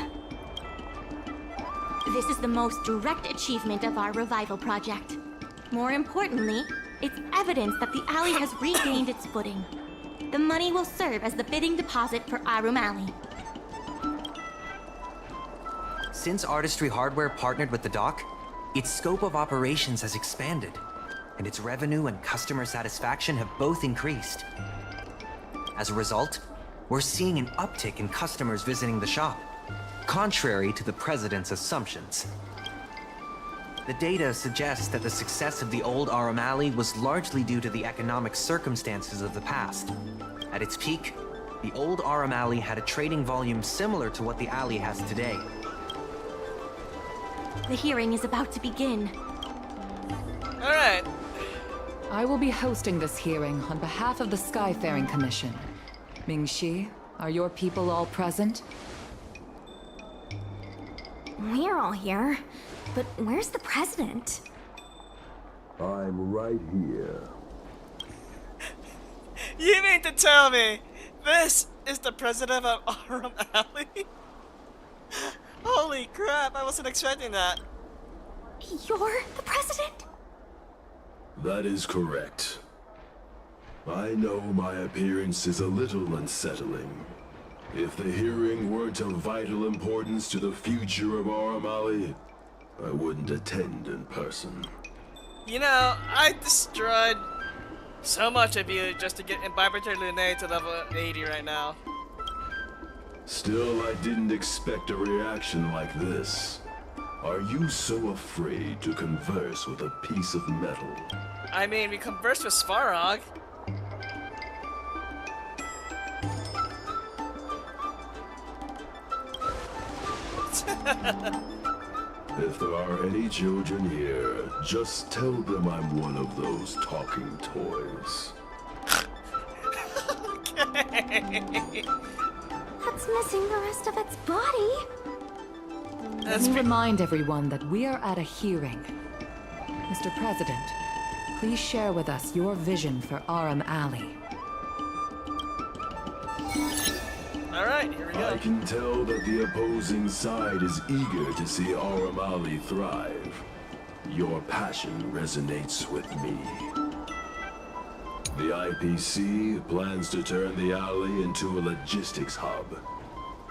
This is the most direct achievement of our revival project. More importantly, it's evidence that the alley has regained its footing. The money will serve as the bidding deposit for Aurum Alley. Since Artistry Hardware partnered with the dock, its scope of operations has expanded, and its revenue and customer satisfaction have both increased. As a result, we're seeing an uptick in customers visiting the shop, contrary to the President's assumptions. The data suggests that the success of the old Aurum Alley was largely due to the economic circumstances of the past. At its peak, the old Aurum Alley had a trading volume similar to what the alley has today. The hearing is about to begin. Alright. I will be hosting this hearing on behalf of the Skyfaring Commission. Ming-Shi, are your people all present? We're all here, but where's the president? I'm right here. You mean to tell me this is the president of Aurum Alley? Holy crap, I wasn't expecting that. You're the president? That is correct. I know my appearance is a little unsettling. If the hearing weren't of vital importance to the future of Aurum Alley, I wouldn't attend in person. You know, I destroyed so much of you just to get Imbibitor Lunae to level 80 right now. Still, I didn't expect a reaction like this. Are you so afraid to converse with a piece of metal? I mean, we conversed with Svarog. If there are any children here, just tell them I'm one of those talking toys. Okay. That's missing the rest of its body. Let me remind everyone that we are at a hearing. Mr. President, please share with us your vision for Aurum Alley. Alright, here we go. I can tell that the opposing side is eager to see Aurum Alley thrive. Your passion resonates with me. The IPC plans to turn the alley into a logistics hub.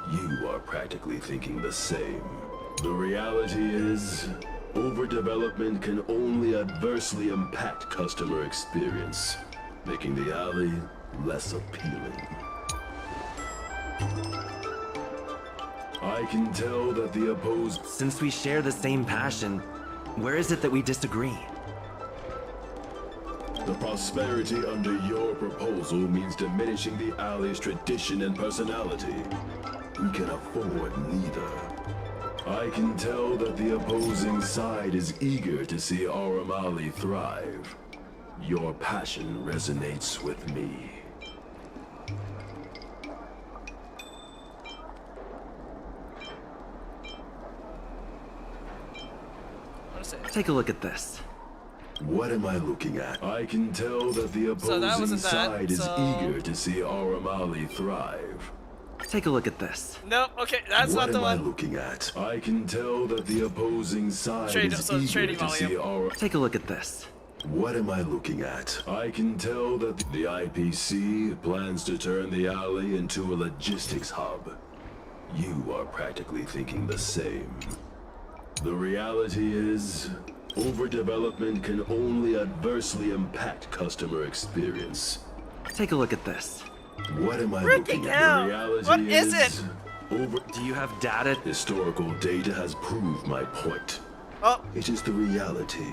You are practically thinking the same. The reality is, overdevelopment can only adversely impact customer experience, making the alley less appealing. I can tell that the opposed... Since we share the same passion, where is it that we disagree? The prosperity under your proposal means diminishing the alley's tradition and personality. We can afford neither. I can tell that the opposing side is eager to see Aurum Alley thrive. Your passion resonates with me. Take a look at this. What am I looking at? I can tell that the opposing side is eager to see Aurum Alley thrive. Take a look at this. Nope, okay, that's not the What am I one. looking at? I can tell that the opposing side is eager to see Aurum. Take a look at this. What am I looking at? I can tell that the IPC plans to turn the alley into a logistics hub. You are practically thinking the same. The reality is, overdevelopment can only adversely impact customer experience. Take a look at this. What am I Freaking looking at? hell! The reality What is it? Do you have data? Historical data has proved my point. Oh, It is the reality,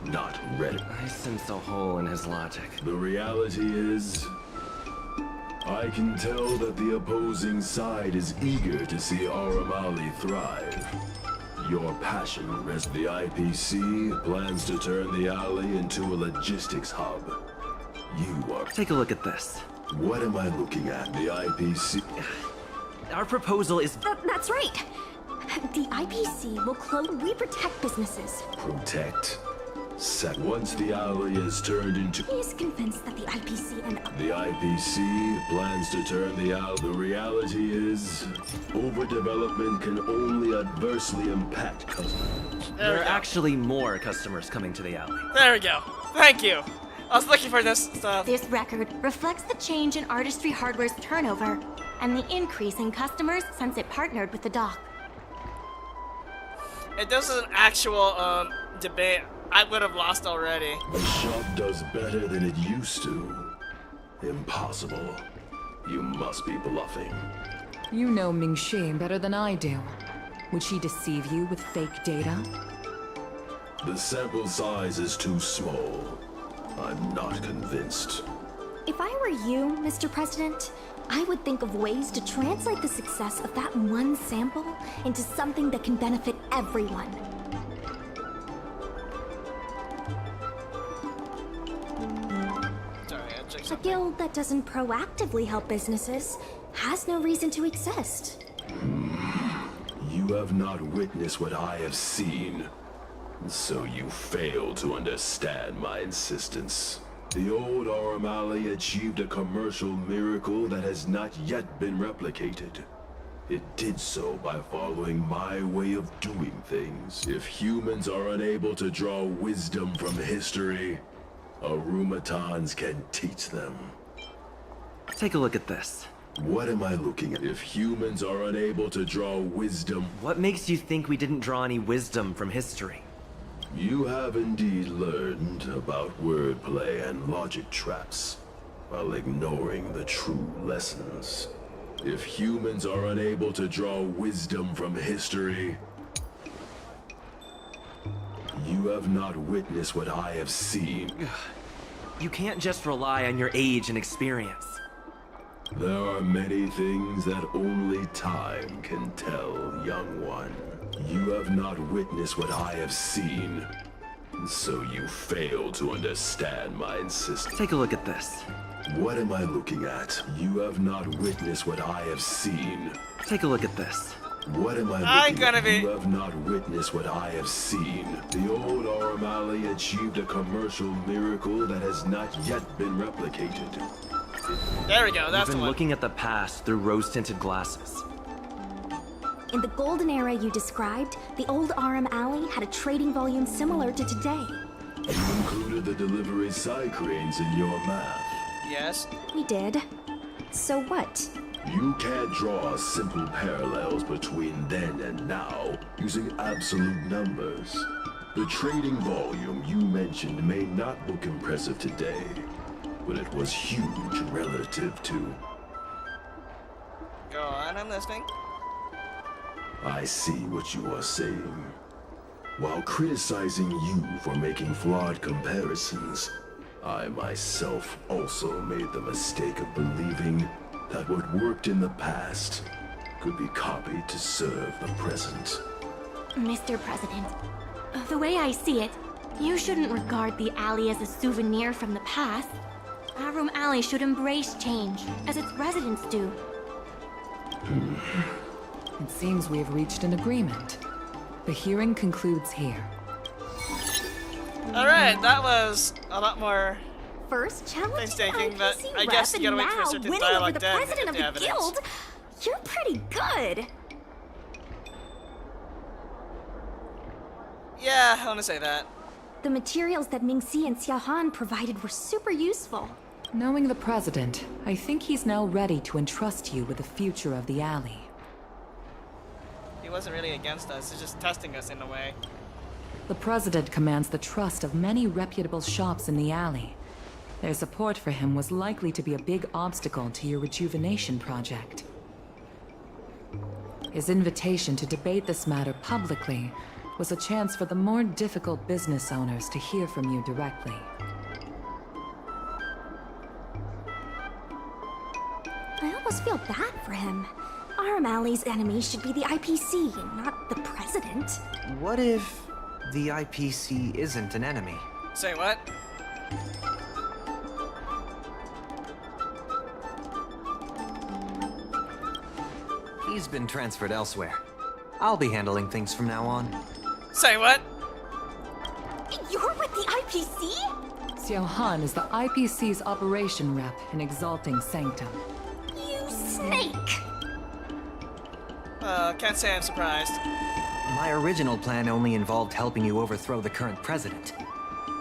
not rhetoric. I sense a hole in his logic. The reality is, I can tell that the opposing side is eager to see Aurum Alley thrive. Your passion rests. The IPC plans to turn the alley into a logistics hub. You are... Take a look at this. What am I looking at? The IPC... Our proposal is... That's right. The IPC will we protect businesses. Protect? Once the alley is turned into... He is convinced that the IPC and... The IPC plans to turn the alley. The reality is, overdevelopment can only adversely impact customers. There are actually more customers coming to the alley. There we go. Thank you. I was looking for this stuff. This record reflects the change in Artistry Hardware's turnover and the increase in customers since it partnered with the dock. If this is an actual debate, I would have lost already. The shop does better than it used to. Impossible. You must be bluffing. You know Ming-Shi better than I do. Would she deceive you with fake data? The sample size is too small. I'm not convinced. If I were you, Mr. President, I would think of ways to translate the success of that one sample into something that can benefit everyone. Sorry, I checked A something. guild that doesn't proactively help businesses has no reason to exist. You have not witnessed what I have seen, so you fail to understand my insistence. The old Aurum Alley achieved a commercial miracle that has not yet been replicated. It did so by following my way of doing things. If humans are unable to draw wisdom from history, Aurumatons can teach them. Take a look at this. What am I looking at? If humans are unable to draw wisdom... What makes you think we didn't draw any wisdom from history? You have indeed learned about wordplay and logic traps, while ignoring the true lessons. If humans are unable to draw wisdom from history, you have not witnessed what I have seen. You can't just rely on your age and experience. There are many things that only time can tell, young one. You have not witnessed what I have seen, so you fail to understand my insistence. Take a look at this. What am I looking at? You have not witnessed what I have seen. Take a look at this. What am I looking at? You have not witnessed what I have seen. The old Aurum Alley achieved a commercial miracle that has not yet been replicated. There we go, that's You've the been one. looking at the past through rose-tinted glasses. In the golden era you described, the old Aurum Alley had a trading volume similar to today. You included the delivery side cranes in your math. Yes. We did. So what? You can't draw simple parallels between then and now using absolute numbers. The trading volume you mentioned may not look impressive today, but it was huge relative to... Go on, I'm listening. I see what you are saying. While criticizing you for making flawed comparisons, I myself also made the mistake of believing that what worked in the past could be copied to serve the present. Mr. President, the way I see it, you shouldn't regard the alley as a souvenir from the past. Aurum Alley should embrace change, as its residents do. It seems we have reached an agreement. The hearing concludes here. Alright, that was a lot more First challenge painstaking, but IPC I guess you rep, gotta and wait for a now certain winning dialogue over the then to president get of the the evidence. guild. You're pretty good. Yeah, I wanna say that. The materials that Ming-Si and Xiaohan provided were super useful. Knowing the President, I think he's now ready to entrust you with the future of the alley. He wasn't really against us, he's just testing us in a way. The President commands the trust of many reputable shops in the alley. Their support for him was likely to be a big obstacle to your rejuvenation project. His invitation to debate this matter publicly was a chance for the more difficult business owners to hear from you directly. I almost feel bad for him. Aurum Alley's enemy should be the IPC, not the president. What if the IPC isn't an enemy? Say what? He's been transferred elsewhere. I'll be handling things from now on. Say what? You're with the IPC? Xiao Han is the IPC's operation rep in Exalting Sanctum. You snake! Can't say I'm surprised. My original plan only involved helping you overthrow the current president.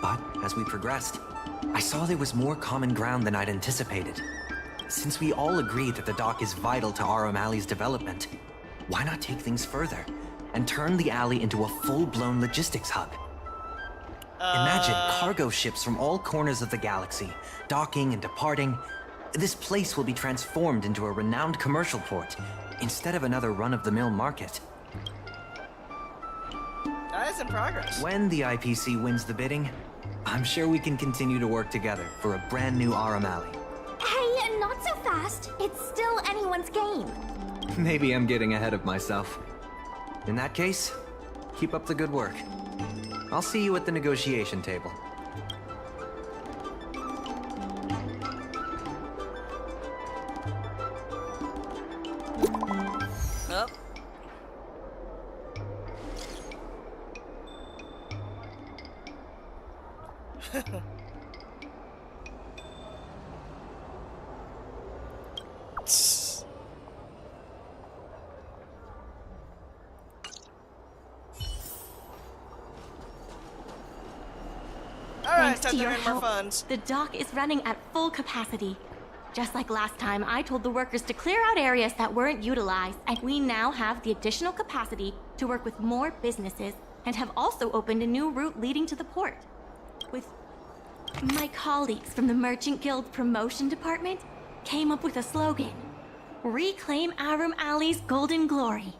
But as we progressed, I saw there was more common ground than I'd anticipated. Since we all agree that the dock is vital to Aurum Alley's development, why not take things further and turn the alley into a full-blown logistics hub? Imagine cargo ships from all corners of the galaxy, docking and departing. This place will be transformed into a renowned commercial port, instead of another run-of-the-mill market. That is in progress. When the IPC wins the bidding, I'm sure we can continue to work together for a brand new Aurum Alley. Hey, not so fast. It's still anyone's game. Maybe I'm getting ahead of myself. In that case, keep up the good work. I'll see you at the negotiation table. Oh. Alright, time to earn more funds. The dock is running at full capacity. Just like last time, I told the workers to clear out areas that weren't utilized, and we now have the additional capacity to work with more businesses, and have also opened a new route leading to the port. With my colleagues from the Merchant Guild Promotion Department came up with a slogan: Reclaim Aurum Alley's Golden Glory.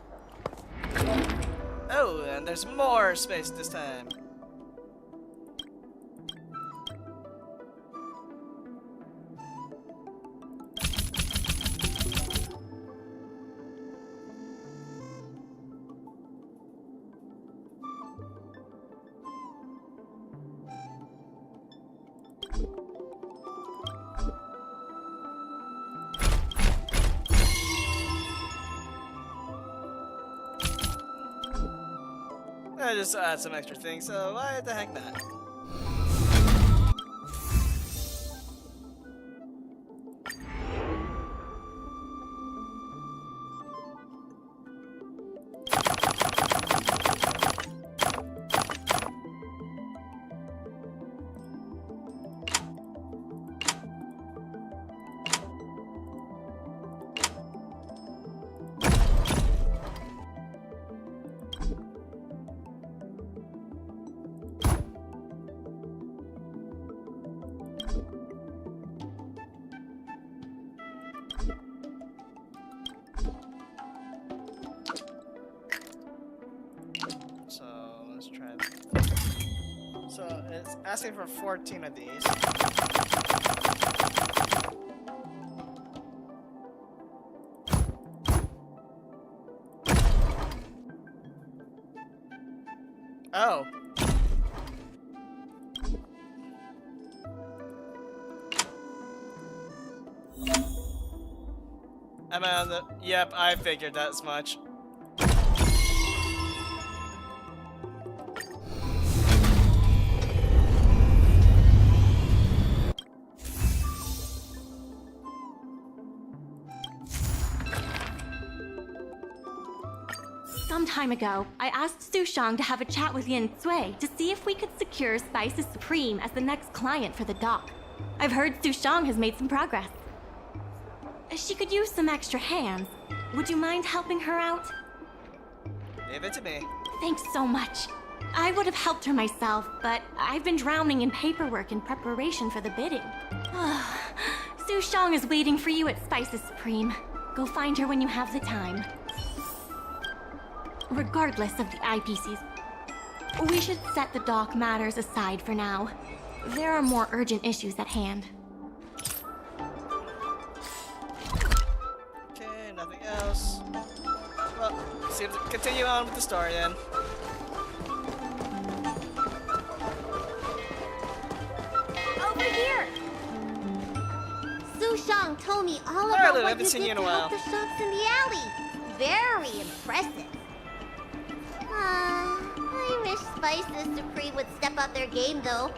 Oh, and there's more space this time. I just add some extra things, so why the heck not? So let's try that. So it's asking for 14 of these. Oh. Am I on the... Yep, I figured that as much. Some time ago, I asked Su Shang to have a chat with Yin Sui to see if we could secure Spices Supreme as the next client for the dock. I've heard Su Shang has made some progress. She could use some extra hands. Would you mind helping her out? Leave it to me. Thanks so much. I would have helped her myself, but I've been drowning in paperwork in preparation for the bidding. Su Shang is waiting for you at Spices Supreme. Go find her when you have the time. Regardless of the IPCs, we should set the dock matters aside for now. There are more urgent issues at hand. Okay, nothing else. Well, seems to continue on with the story then. Over here! Su Shang told me all Alright, about Lulu, I what haven't you seen did you in a to help while. the shops in the alley. Very impressive. I wish Spices Supreme would step up their game, though.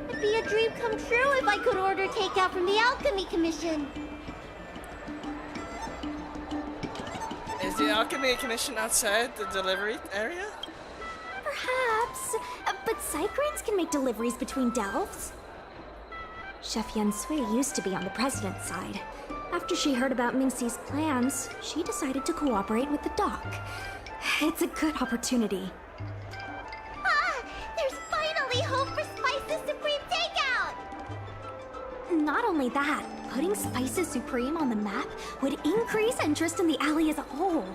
It'd be a dream come true if I could order takeout from the Alchemy Commission. Is the Alchemy Commission outside the delivery area? Perhaps, but Cycranes can make deliveries between delves. Chef Yen Sui used to be on the president's side. After she heard about Mingxi's plans, she decided to cooperate with the dock. It's a good opportunity. There's finally hope for Spices Supreme takeout! Not only that, putting Spices Supreme on the map would increase interest in the alley as a whole.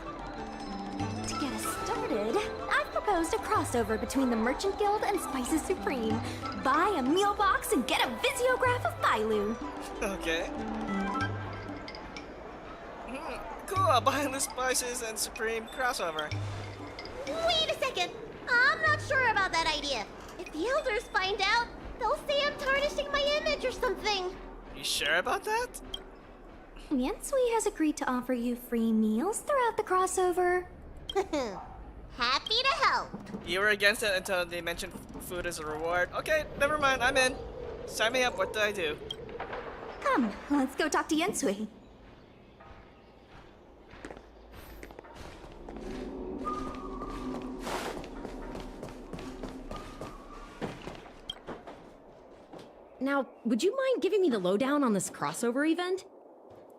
To get us started, I've proposed a crossover between the Merchant Guild and Spices Supreme. Buy a meal box and get a visiograph of Bailu. Okay. Cool, Bailu Spices and Supreme crossover. Wait a second! I'm not sure about that idea. If the elders find out, they'll say I'm tarnishing my image or something. You sure about that? Yen Sui has agreed to offer you free meals throughout the crossover. Happy to help. You were against it until they mentioned food as a reward. Okay, never mind, I'm in. Sign me up, what do I do? Come, let's go talk to Yen Sui. Now, would you mind giving me the lowdown on this crossover event?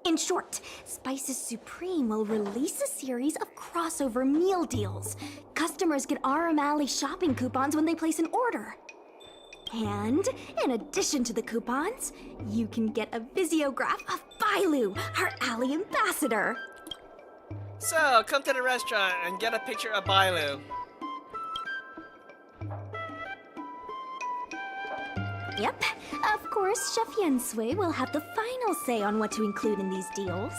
In short, Spices Supreme will release a series of crossover meal deals. Customers get Aurum Alley shopping coupons when they place an order. And, in addition to the coupons, you can get a visiograph of Bailu, our alley ambassador. So, come to the restaurant and get a picture of Bailu. Yep. Of course, Chef Yen Sui will have the final say on what to include in these deals.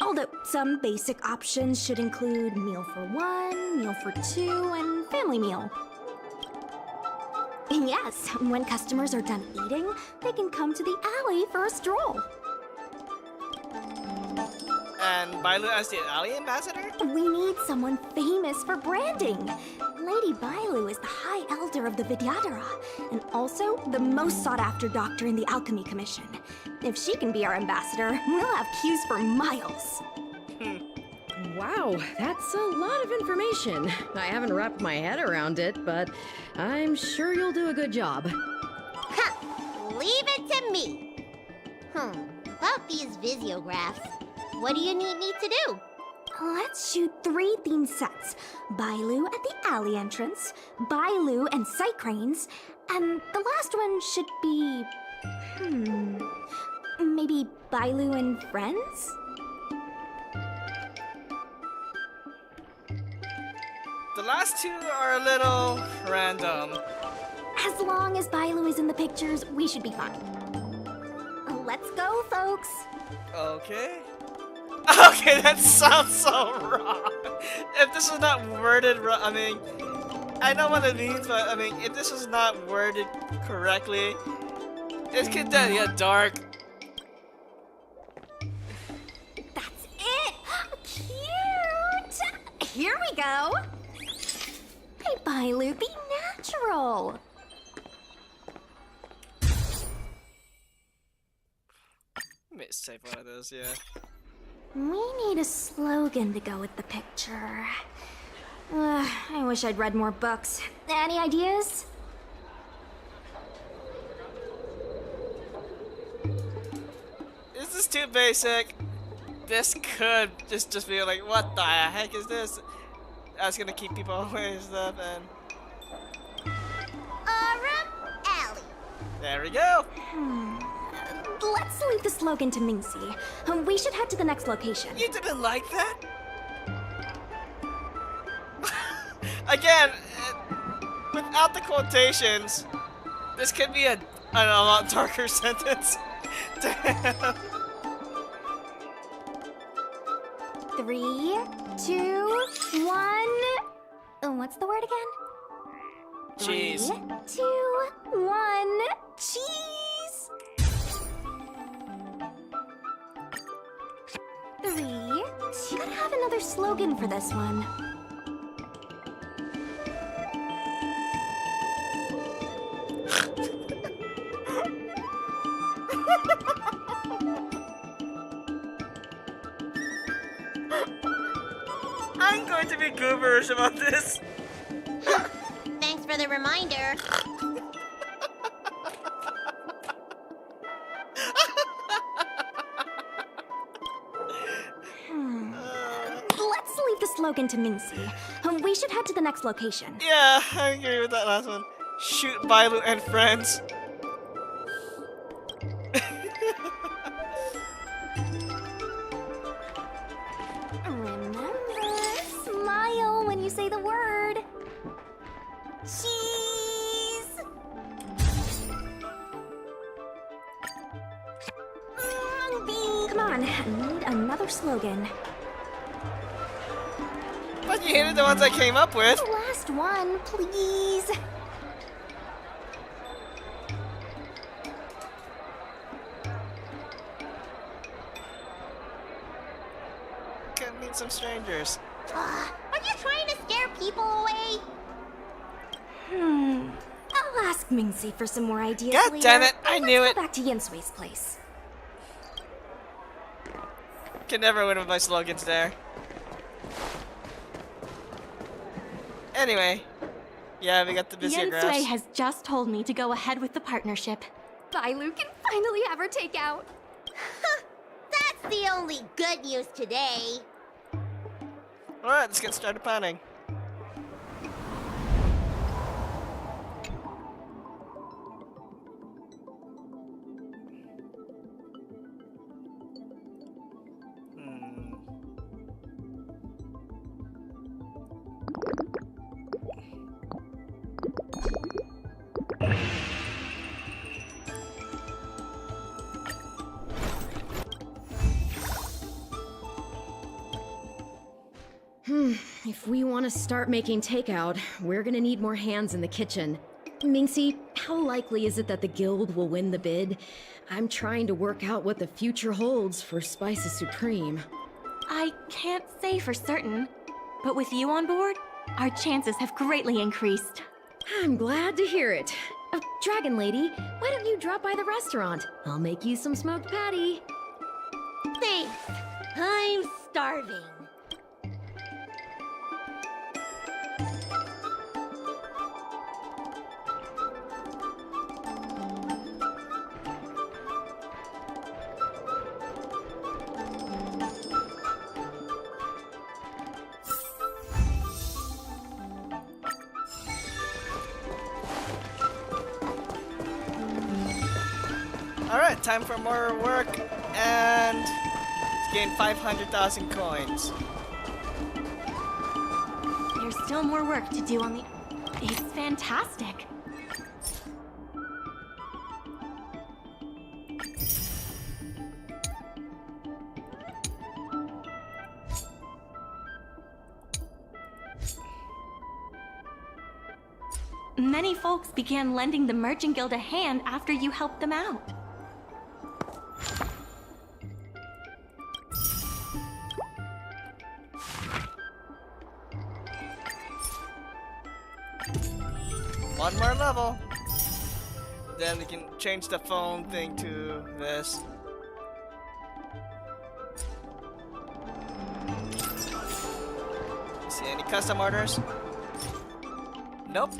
Although some basic options should include meal for one, meal for two, and family meal. And yes, when customers are done eating, they can come to the alley for a stroll. And Bailu as the alley ambassador? We need someone famous for branding. Lady Bailu is the High Elder of the Vidyadhara, and also the most sought-after doctor in the Alchemy Commission. If she can be our ambassador, we'll have queues for miles. Wow, that's a lot of information. I haven't wrapped my head around it, but I'm sure you'll do a good job. Leave it to me. About these visiographs, what do you need me to do? Let's shoot 3 theme sets. Bailu at the alley entrance, Bailu and Cycranes, and the last one should be... maybe Bailu and friends? The last 2 are a little random. As long as Bailu is in the pictures, we should be fine. Let's go, folks. Okay. Okay, that sounds so wrong. If this is not worded I mean, I know what it means, but I mean, if this is not worded correctly, it could get dark. That's it! Cute! Here we go! Hey, Bailu, be natural! Let me save one of those, yeah. We need a slogan to go with the picture. I wish I'd read more books. Any ideas? Is this too basic? This could just be like, what the heck is this? That's gonna keep people away and stuff, and... Aurum Alley. There we go! Let's leave the slogan to Mingxi. We should head to the next location. You didn't like that? Again, without the quotations, this could be a lot darker sentence. Damn. 3, 2, 1. What's the word again? Cheese. 3, 2, 1. Cheese. 3. You gotta have another slogan for this one. going to be gooberish about this. Thanks for the reminder. Let's leave the slogan to Mingxi. We should head to the next location. Yeah, I agree with that last one. Shoot Bailu and friends. Remember, smile when you say the word. Cheese! Come on, I need another slogan. But you hated the ones I came up with. The last one, please. Gonna meet some strangers. Are you trying to scare people away? I'll ask Mingxi for some more ideas God later. damn it, I knew Let's it. go back to Yinsui's place. Can never win with my slogans there. Anyway, yeah, we got the Yensui Visigraphs. has just told me to go ahead with the partnership. Bailu can finally have her takeout. That's the only good news today. Alright, let's get started planning. If we want to start making takeout, we're gonna need more hands in the kitchen. Mingxi, how likely is it that the guild will win the bid? I'm trying to work out what the future holds for Spices Supreme. I can't say for certain, but with you on board, our chances have greatly increased. I'm glad to hear it. Dragon Lady, why don't you drop by the restaurant? I'll make you some smoked patty. Thanks. I'm starving. Alright, time for more work and to gain 500,000 coins. There's still more work to do on the... It's fantastic. Many folks began lending the Merchant Guild a hand after you helped them out. One more level. Then we can change the phone thing to this. See any custom orders? Nope.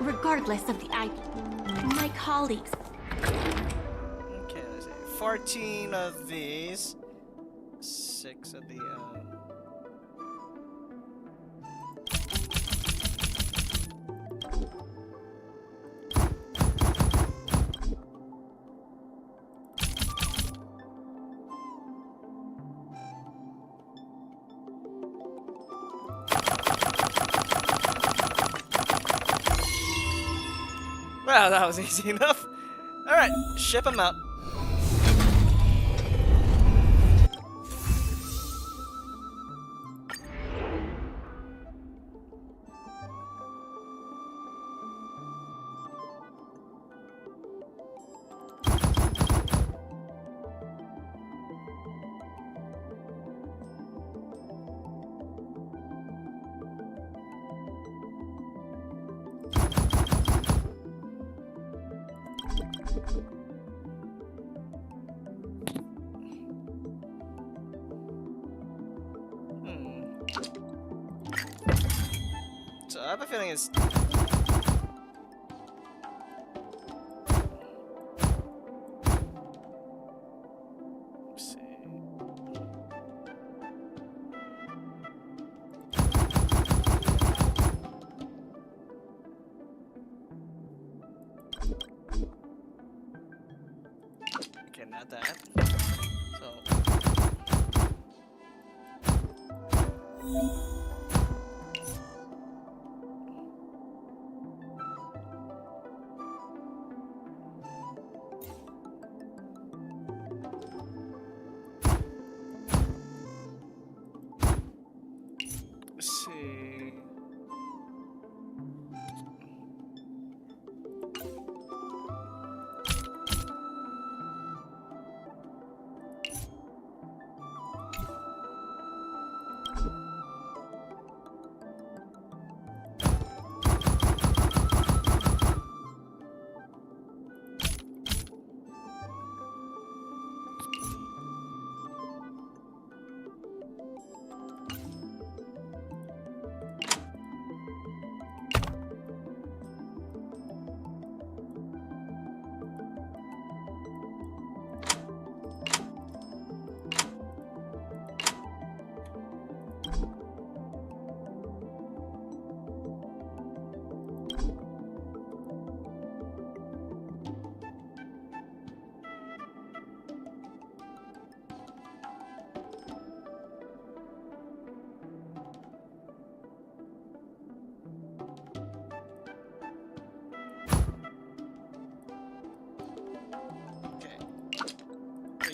Regardless of the my colleagues. Okay, let's see. 14 of these. 6 of the Wow, that was easy enough. Alright, ship him out. I have a feeling it's... Let's see. Okay, not that. So... Let's see.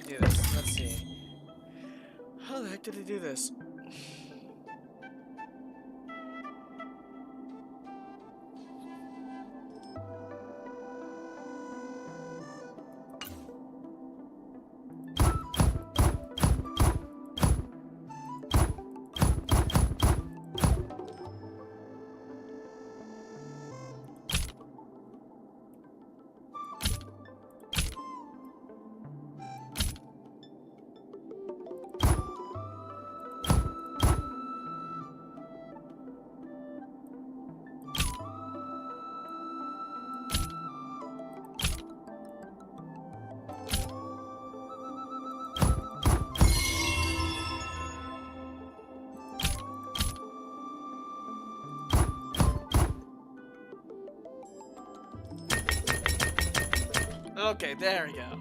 Do this. Let's see. How the heck did he do this? Okay, there we go.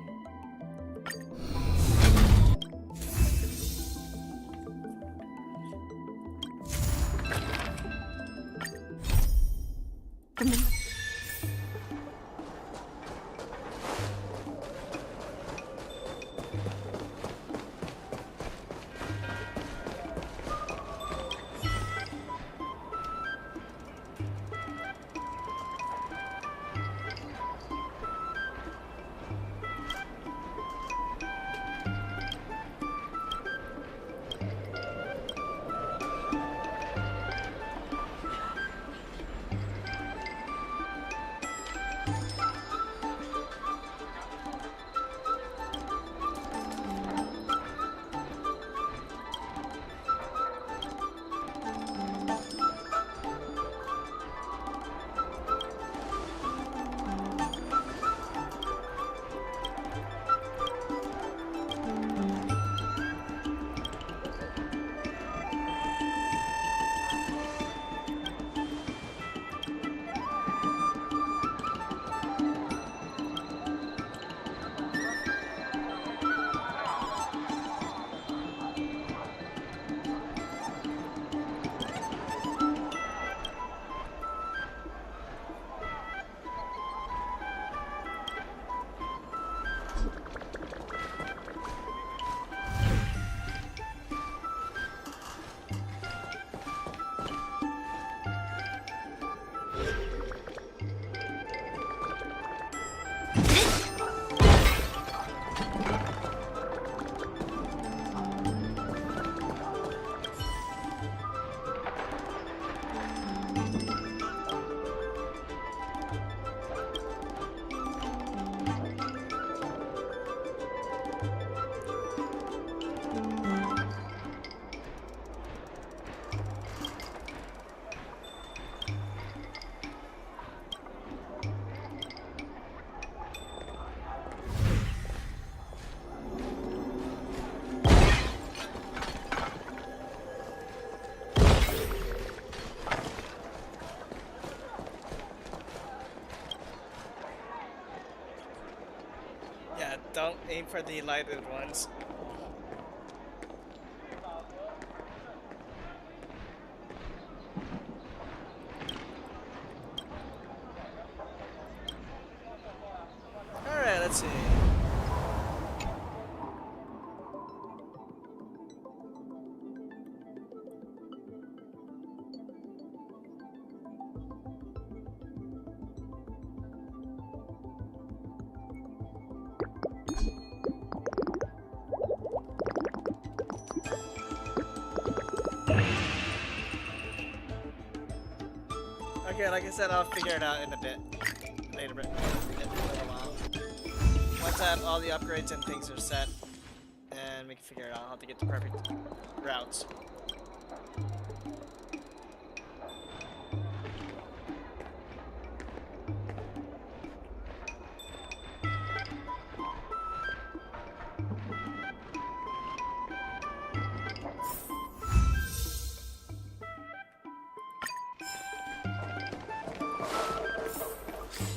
Yeah, don't aim for the lighted ones. Alright, let's see. Okay, like I said, I'll figure it out in a bit. Later, but in a little while. Once I have all the upgrades and things are set, and we can figure it out how to get the perfect routes.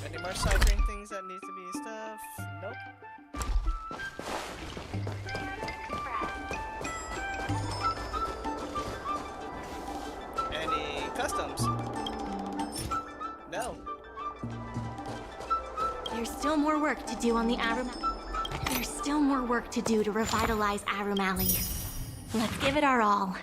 Any more ciphering things that need to be stuff? Nope. Any customs? No. There's still more work to do on the Aurum. There's still more work to do to revitalize Aurum Alley. Let's give it our all.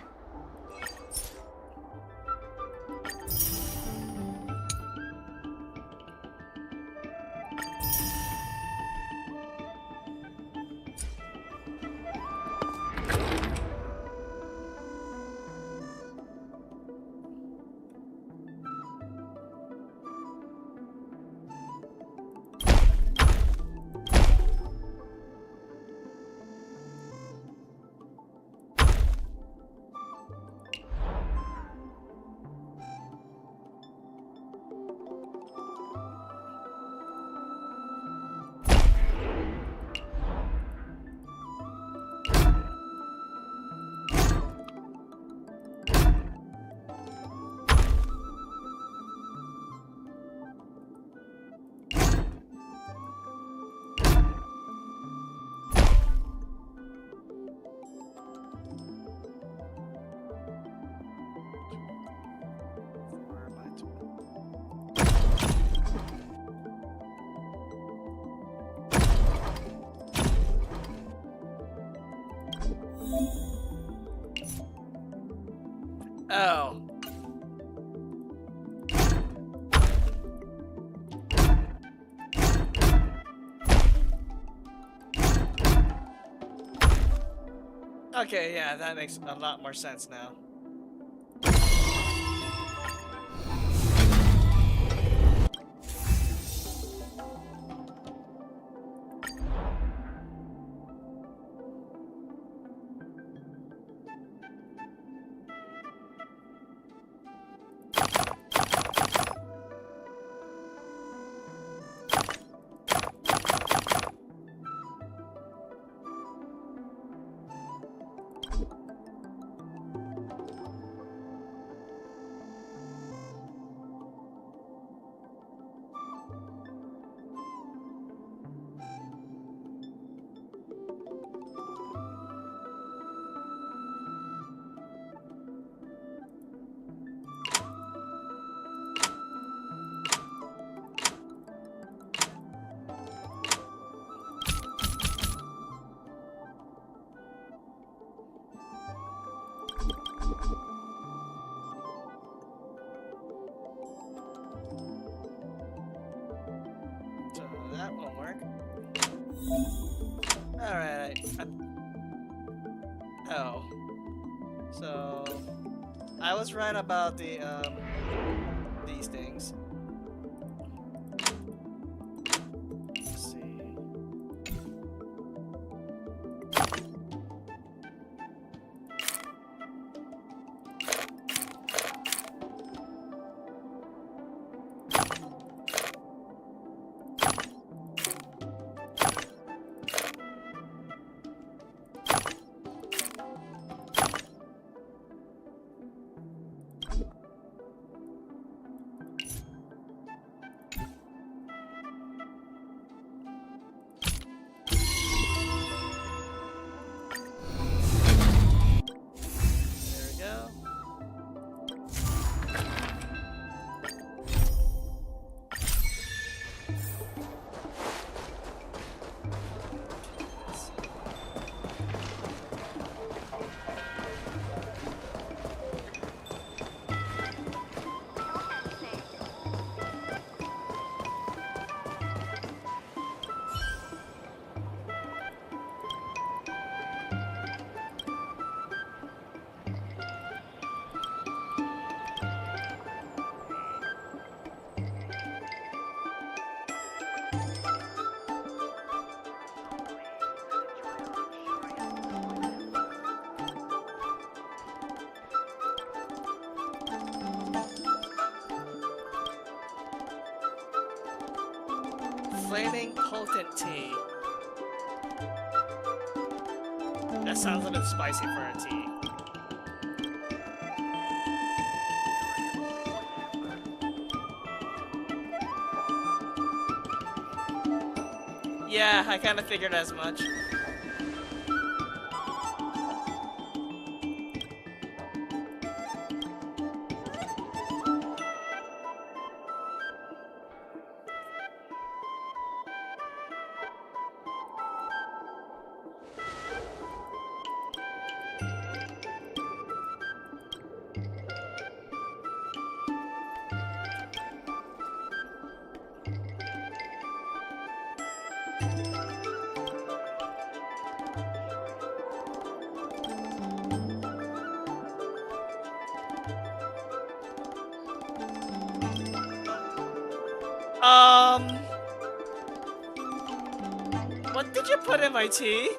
Oh. Okay, yeah, that makes a lot more sense now. So that won't work. Alright. Oh. So I was right about the these things. Let's see. Flaming potent tea. That sounds a bit spicy for a tea. Yeah, I kind of figured as much. What did you put in my tea?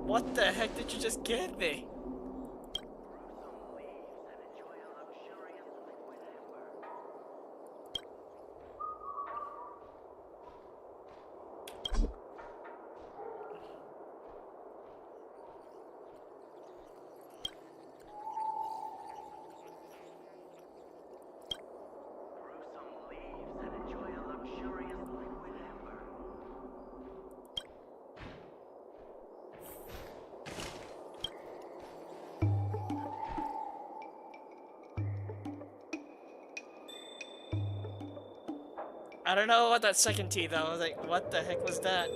What the heck did you just give me? I don't know about that second tea though. I was like, what the heck was that?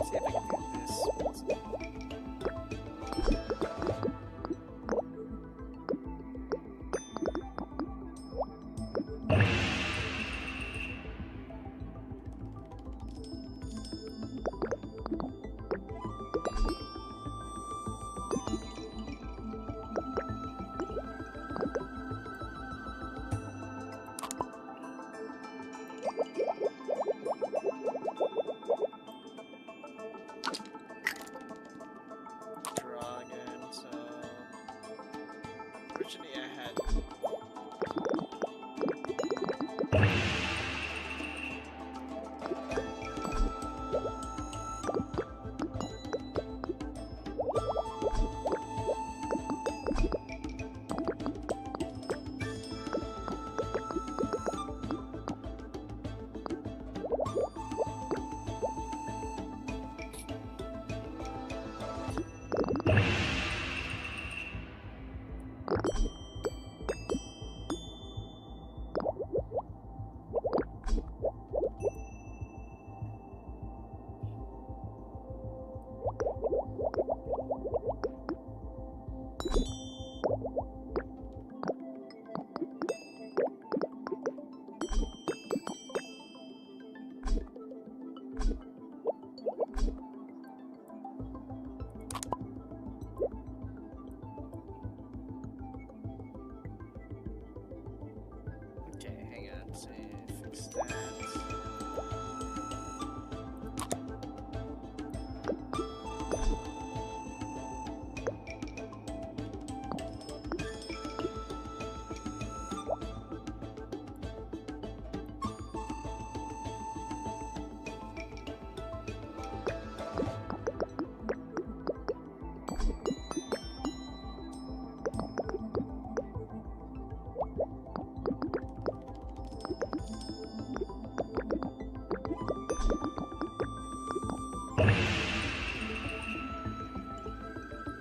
See if I can do this. Originally I had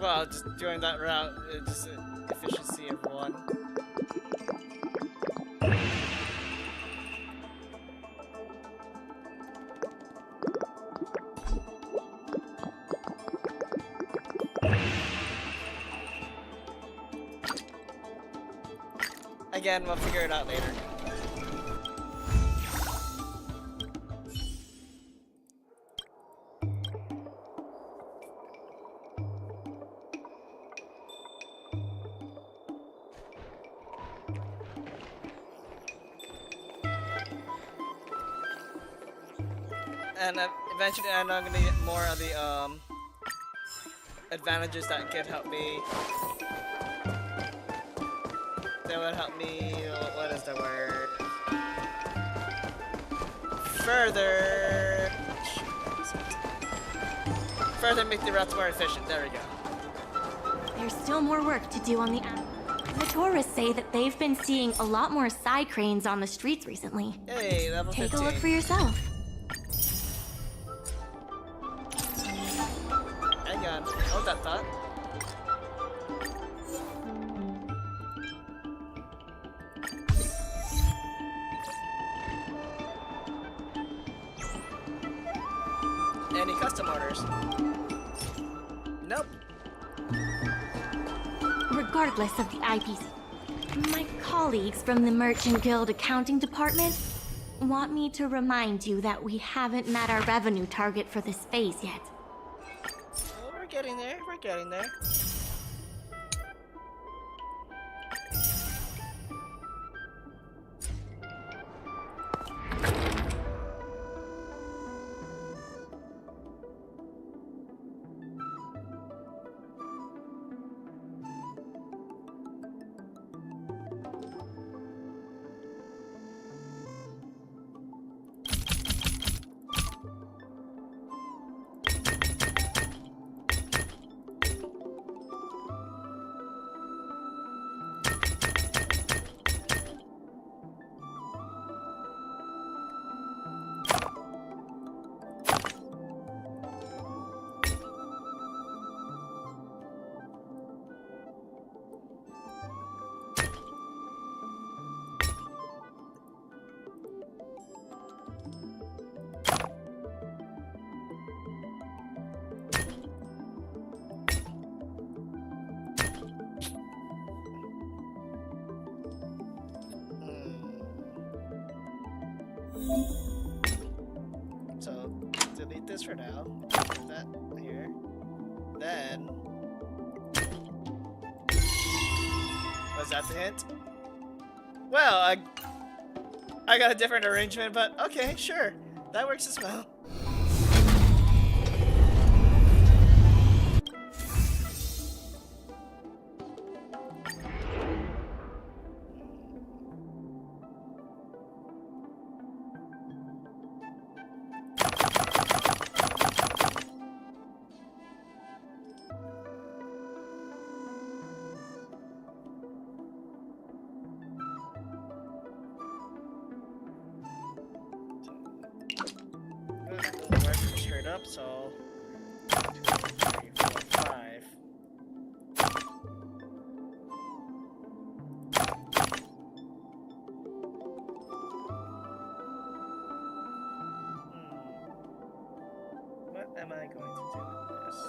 well, just doing that route is just efficiency of 1. Again, we'll figure it out later. And eventually I'm gonna get more of the advantages that could help me. That would help me, what is the word? Further make the routes more efficient. There we go. There's still more work to do on the app. The tourists say that they've been seeing a lot more side cranes on the streets recently. Hey, level 15. Take a look for yourself. Hang on. Hold that thought. Any custom orders? Nope. Regardless of the IPC, my colleagues from the Merchant Guild Accounting Department want me to remind you that we haven't met our revenue target for this phase yet. Well, we're getting there. We're getting there. So, delete this for now. Put that here. Then... Was that the hint? Well, I got a different arrangement, but okay, sure. That works as well. Straight up, so 1, 2, 3, 4, 5. What am I going to do with this?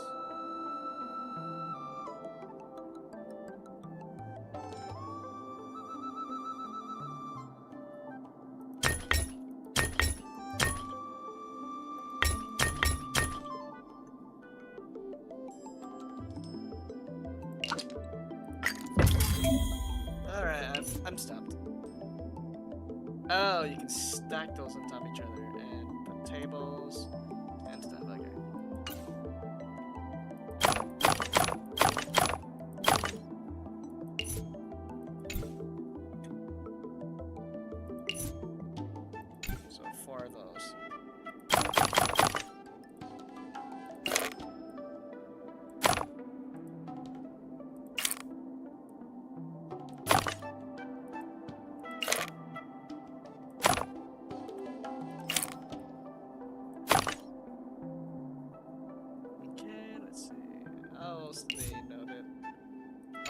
Alright, I'm stopped. Oh, you can stack those on top of each other and put tables and stuff. Okay. So 4 of those. else they noted?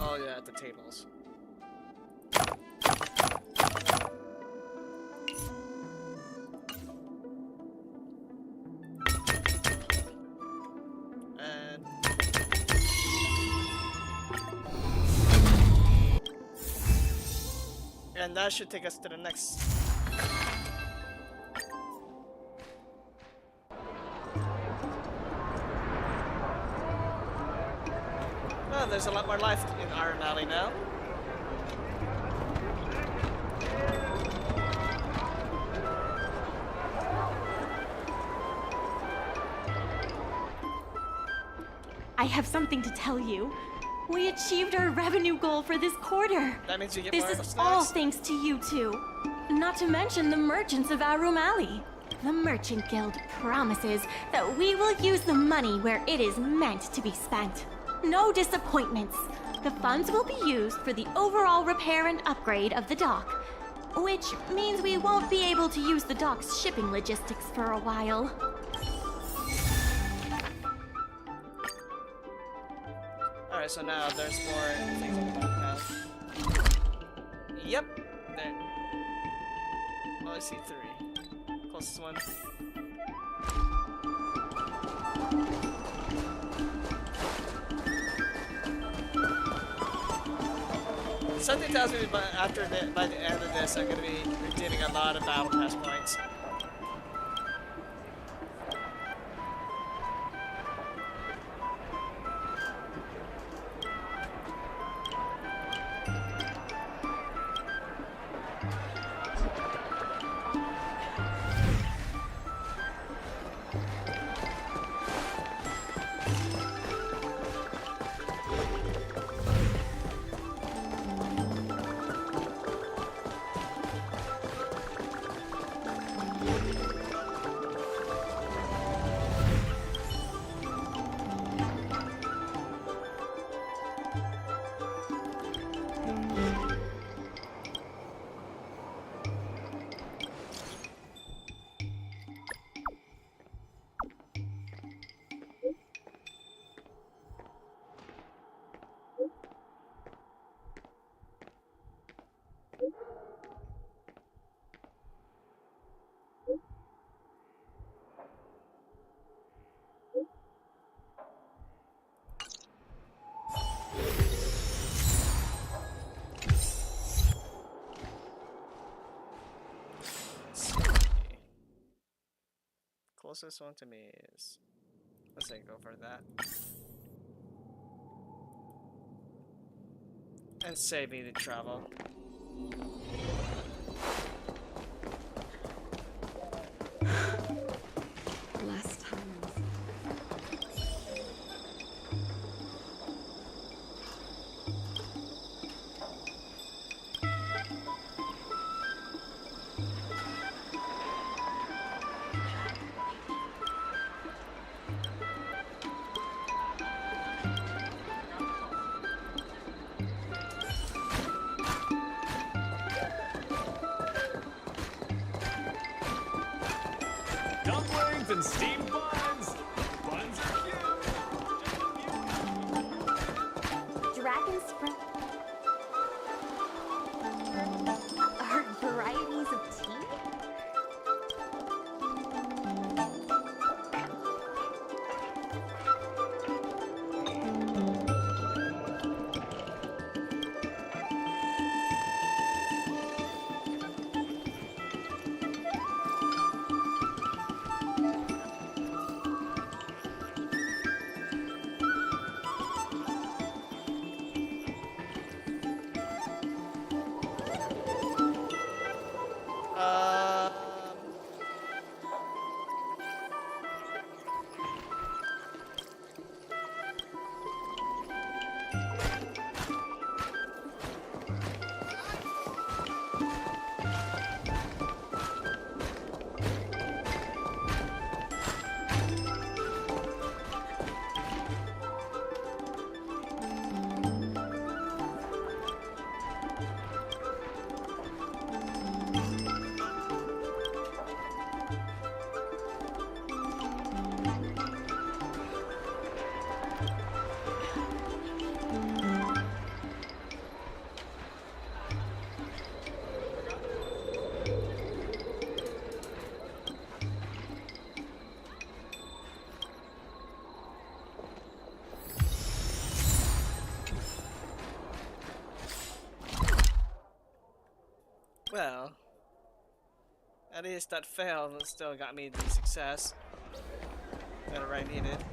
Oh yeah, at the tables. And that should take us to the next. Well, there's a lot more life in Aurum Alley now. I have something to tell you. We achieved our revenue goal for this quarter. That means you get this more is snacks? all thanks to you two. Not to mention the merchants of Aurum Alley. The Merchant Guild promises that we will use the money where it is meant to be spent. No disappointments. The funds will be used for the overall repair and upgrade of the dock, which means we won't be able to use the dock's shipping logistics for a while. Alright, so now there's more things on the map now. Yep, there. Oh, I see 3. Closest one. Something tells me by the end of this, I'm gonna be redeeming a lot of battle pass points. Closest one to me is, let's say, go for that. And save me the travel. Last time. Dumplings and steamed buns. Buns are cute. Dragon Spring. Are varieties of tea? Well, at least that fail still got me the success that I needed.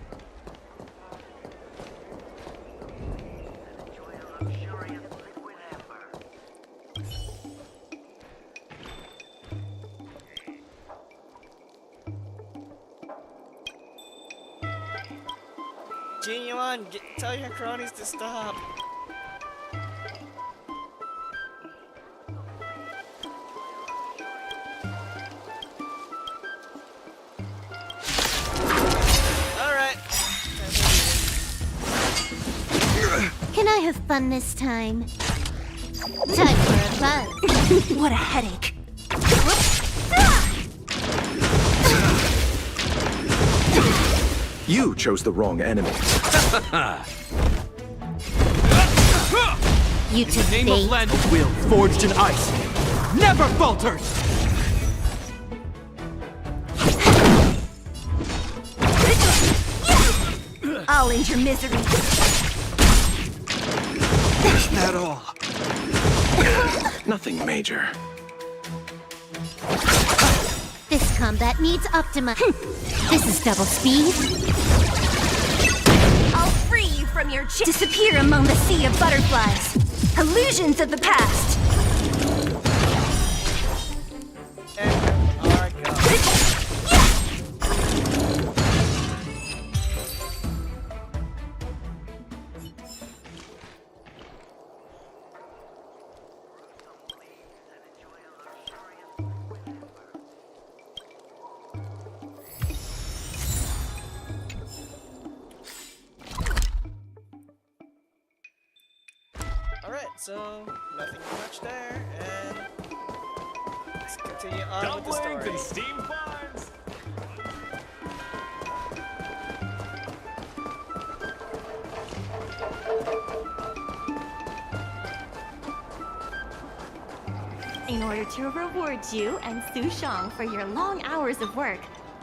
Genuine, tell your cronies to stop. Alright. Can I have fun this time? Time for a buzz. What a headache. You chose the wrong enemy. You In took the name bait. of Len, a will forged in ice never falters! I'll end your misery. Is that all? Nothing major. This combat needs Optima. This is double speed. I'll free you from your disappear among the sea of butterflies. Illusions of the past. And our go. Alright, so nothing much there, and let's continue on with the story. Dumplings and steamed buns! In order to reward you and Su Shang for your long hours of work,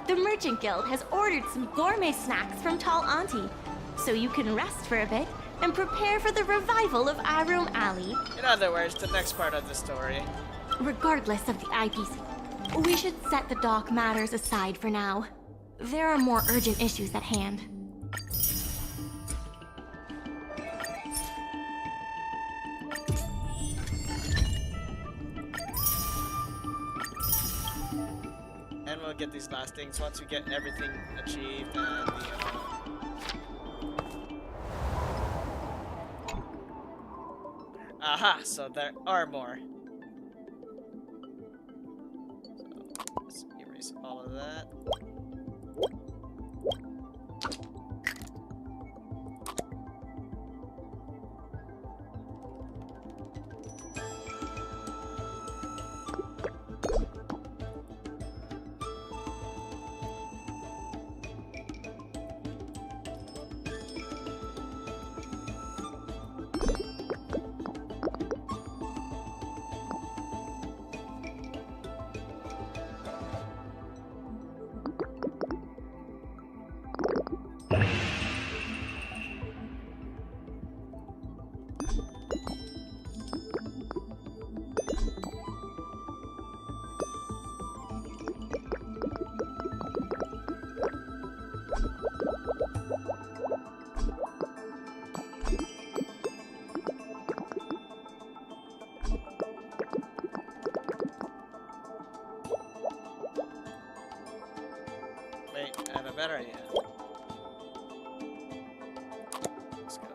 the Merchant Guild has ordered some gourmet snacks from Tall Auntie, so you can rest for a bit and prepare for the revival of Aurum Alley. In other words, the next part of the story. Regardless of the IPC, we should set the dock matters aside for now. There are more urgent issues at hand. And we'll get these last things once we get everything achieved and the aha, so there are more. So let's erase all of that. Wait, I have a better idea. Let's go.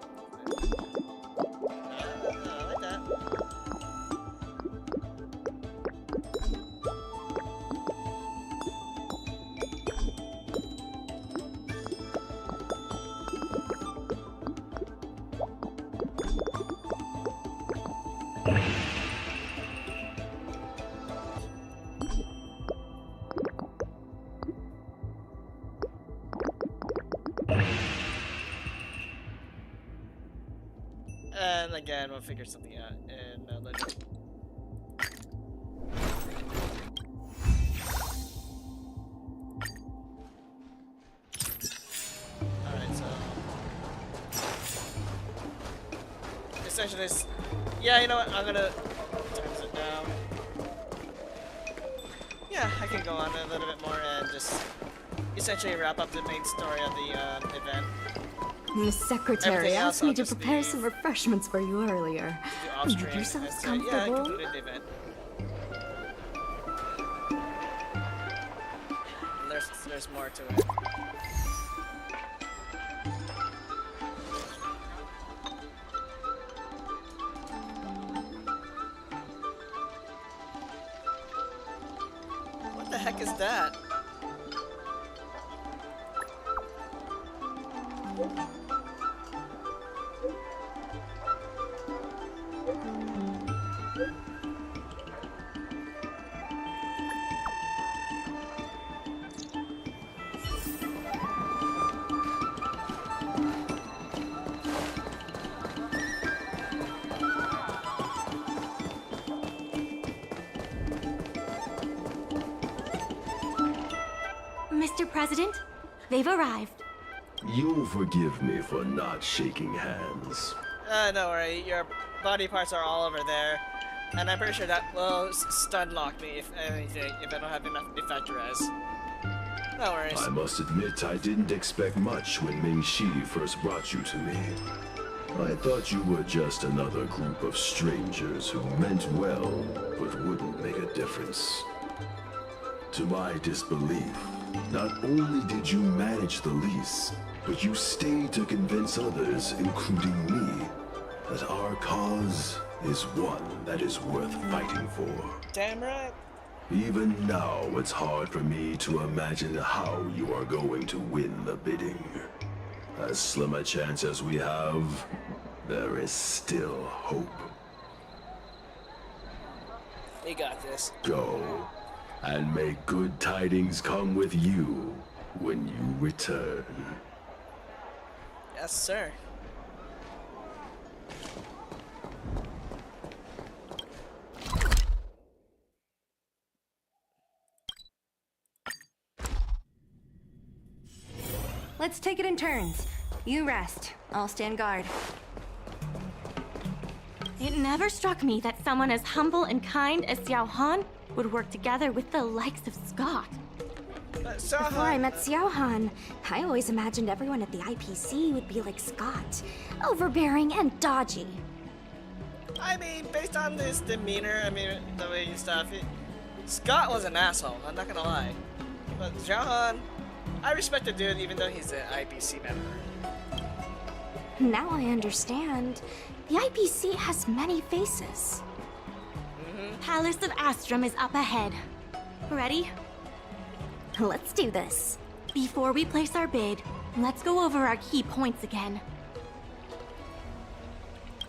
No, like that. And again, we'll figure something out in later. Alright, so essentially this, yeah, you know what, I'm gonna times it down. yeah, I can go on a little bit more and just essentially wrap up the main story of the event. The secretary Everything else asked me I'll to just prepare leave some refreshments for you earlier. to do off Make stream yourselves and say, yeah, I comfortable. completed the event. And there's more to it. What the heck is that? Mr. President, they've arrived. You'll forgive me for not shaking hands. Don't worry, your body parts are all over there. And I'm pretty sure that will stun lock me, if anything, if I don't have enough defect res. No worries. I must admit I didn't expect much when Ming-Shi first brought you to me. I thought you were just another group of strangers who meant well, but wouldn't make a difference. To my disbelief, not only did you manage the lease, but you stayed to convince others, including me, that our cause is one that is worth fighting for. Damn right. Even now, it's hard for me to imagine how you are going to win the bidding. As slim a chance as we have, there is still hope. You got this. Go, and may good tidings come with you when you return. Yes, sir. Let's take it in turns. You rest. I'll stand guard. It never struck me that someone as humble and kind as Xiao Han would work together with the likes of Scott. Before I met Xiao Han, I always imagined everyone at the IPC would be like Scott, overbearing and dodgy. I mean, based on his demeanor, I mean, the way he stuff, Scott was an asshole, I'm not gonna lie. But Xiao Han, I respect the dude even though he's an IPC member. Now I understand. The IPC has many faces. Palace of Astrum is up ahead. Ready? Let's do this. Before we place our bid, let's go over our key points again.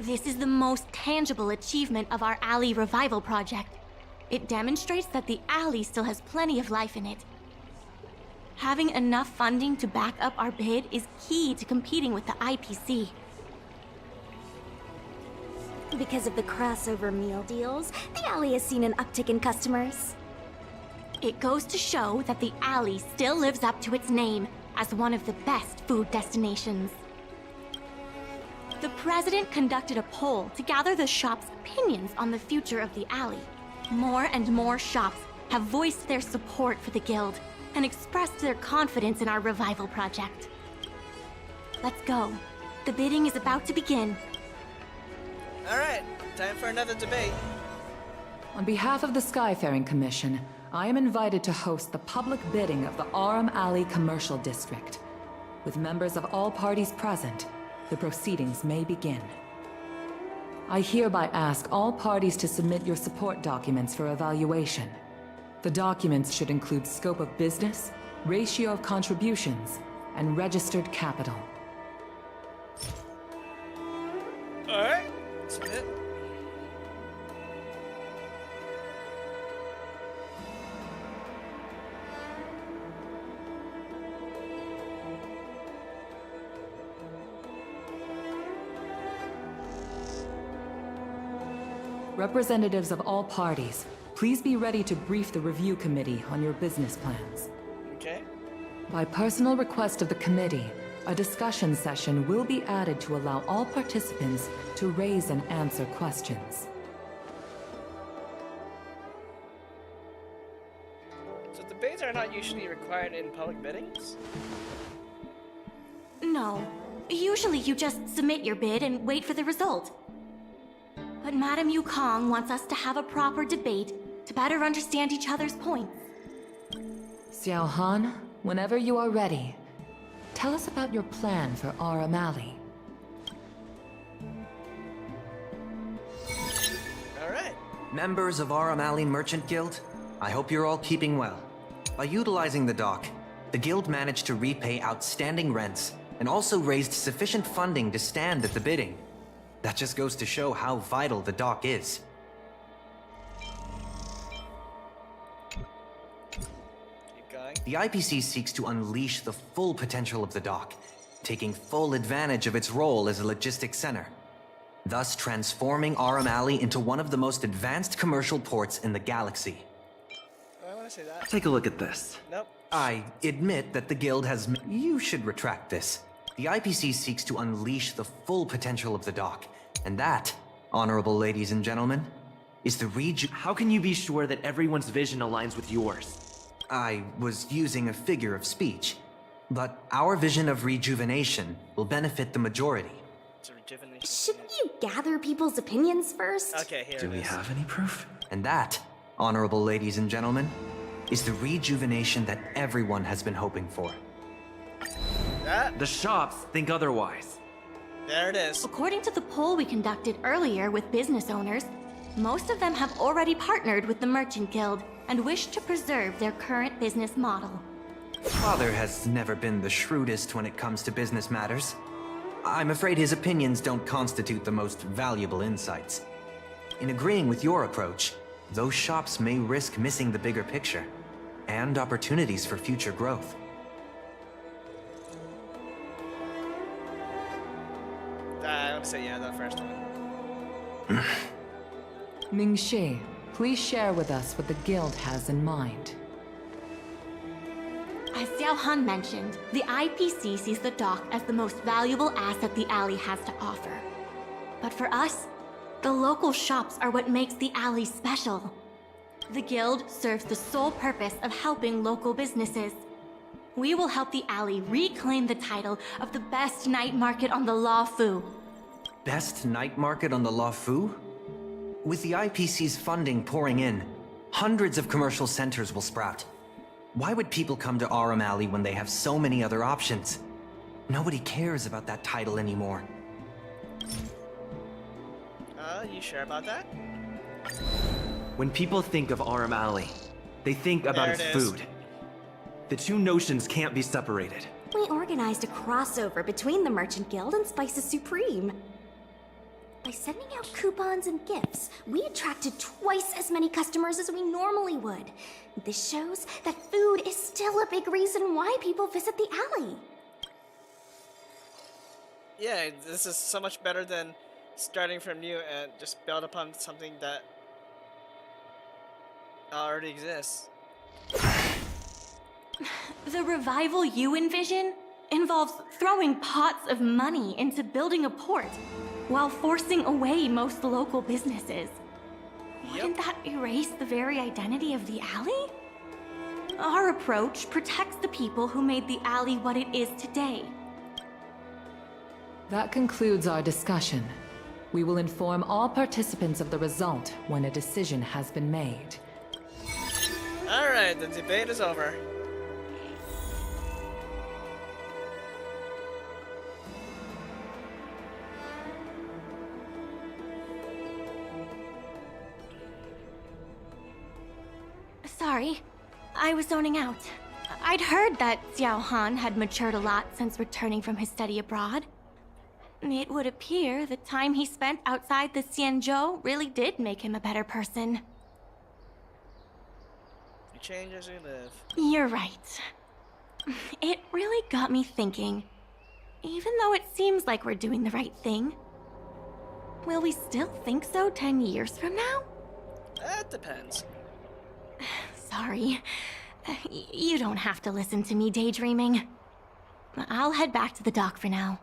This is the most tangible achievement of our alley revival project. It demonstrates that the alley still has plenty of life in it. Having enough funding to back up our bid is key to competing with the IPC. Because of the crossover meal deals, the alley has seen an uptick in customers. It goes to show that the alley still lives up to its name as one of the best food destinations. The president conducted a poll to gather the shop's opinions on the future of the alley. More and more shops have voiced their support for the guild and expressed their confidence in our revival project. Let's go. The bidding is about to begin. Alright, time for another debate. On behalf of the Skyfaring Commission, I am invited to host the public bidding of the Aurum Alley Commercial District. With members of all parties present, the proceedings may begin. I hereby ask all parties to submit your support documents for evaluation. The documents should include scope of business, ratio of contributions, and registered capital. Alright, submit. Representatives of all parties, please be ready to brief the review committee on your business plans. Okay. By personal request of the committee, a discussion session will be added to allow all participants to raise and answer questions. are not usually required in public biddings? No. Usually you just submit your bid and wait for the result. But Madame Yukong wants us to have a proper debate to better understand each other's points. Xiao Han, whenever you are ready, tell us about your plan for Aurum Alley. Alright. Members of Aurum Alley Merchant Guild, I hope you're all keeping well. By utilizing the dock, the guild managed to repay outstanding rents and also raised sufficient funding to stand at the bidding. That just goes to show how vital the dock is. Keep going. The IPC seeks to unleash the full potential of the dock, taking full advantage of its role as a logistics center, thus transforming Aurum Alley into one of the most advanced commercial ports in the galaxy. I want to say that. Take a look at this. Nope. I admit that the guild has... You should retract this. The IPC seeks to unleash the full potential of the dock, and that, honorable ladies and gentlemen, is the How can you be sure that everyone's vision aligns with yours? I was using a figure of speech, but our vision of rejuvenation will benefit the majority. It's a rejuvenation. Shouldn't you gather people's opinions first? Okay, here Do it we is. have any proof? And that, honorable ladies and gentlemen, is the rejuvenation that everyone has been hoping for. That? The shops think otherwise. There it is. According to the poll we conducted earlier with business owners, most of them have already partnered with the Merchant Guild and wish to preserve their current business model. Father has never been the shrewdest when it comes to business matters. I'm afraid his opinions don't constitute the most valuable insights. In agreeing with your approach, those shops may risk missing the bigger picture and opportunities for future growth. I would say yeah, the first one. Mingxi, please share with us what the guild has in mind. As Xiao Han mentioned, the IPC sees the dock as the most valuable asset the alley has to offer. But for us, the local shops are what makes the alley special. The guild serves the sole purpose of helping local businesses. We will help the alley reclaim the title of the best night market on the Law Fu. Best night market on the La Fu? With the IPC's funding pouring in, hundreds of commercial centers will sprout. Why would people come to Aurum Alley when they have so many other options? Nobody cares about that title anymore. You sure about that? When people think of Aurum Alley, they think about There its it is. food. The two notions can't be separated. We organized a crossover between the Merchant Guild and Spices Supreme. By sending out coupons and gifts, we attracted twice as many customers as we normally would. This shows that food is still a big reason why people visit the alley. Yeah, this is so much better than starting from new and just build upon something that already exists. The revival you envision involves throwing pots of money into building a port while forcing away most local businesses. Wouldn't that erase the very identity of the alley? Our approach protects the people who made the alley what it is today. That concludes our discussion. We will inform all participants of the result when a decision has been made. Alright, the debate is over. Sorry, I was zoning out. I'd heard that Xiao Han had matured a lot since returning from his study abroad. It would appear the time he spent outside the Xianzhou really did make him a better person. You change as you live. You're right. It really got me thinking. Even though it seems like we're doing the right thing, will we still think so 10 years from now? That depends. Sorry. You don't have to listen to me daydreaming. I'll head back to the dock for now.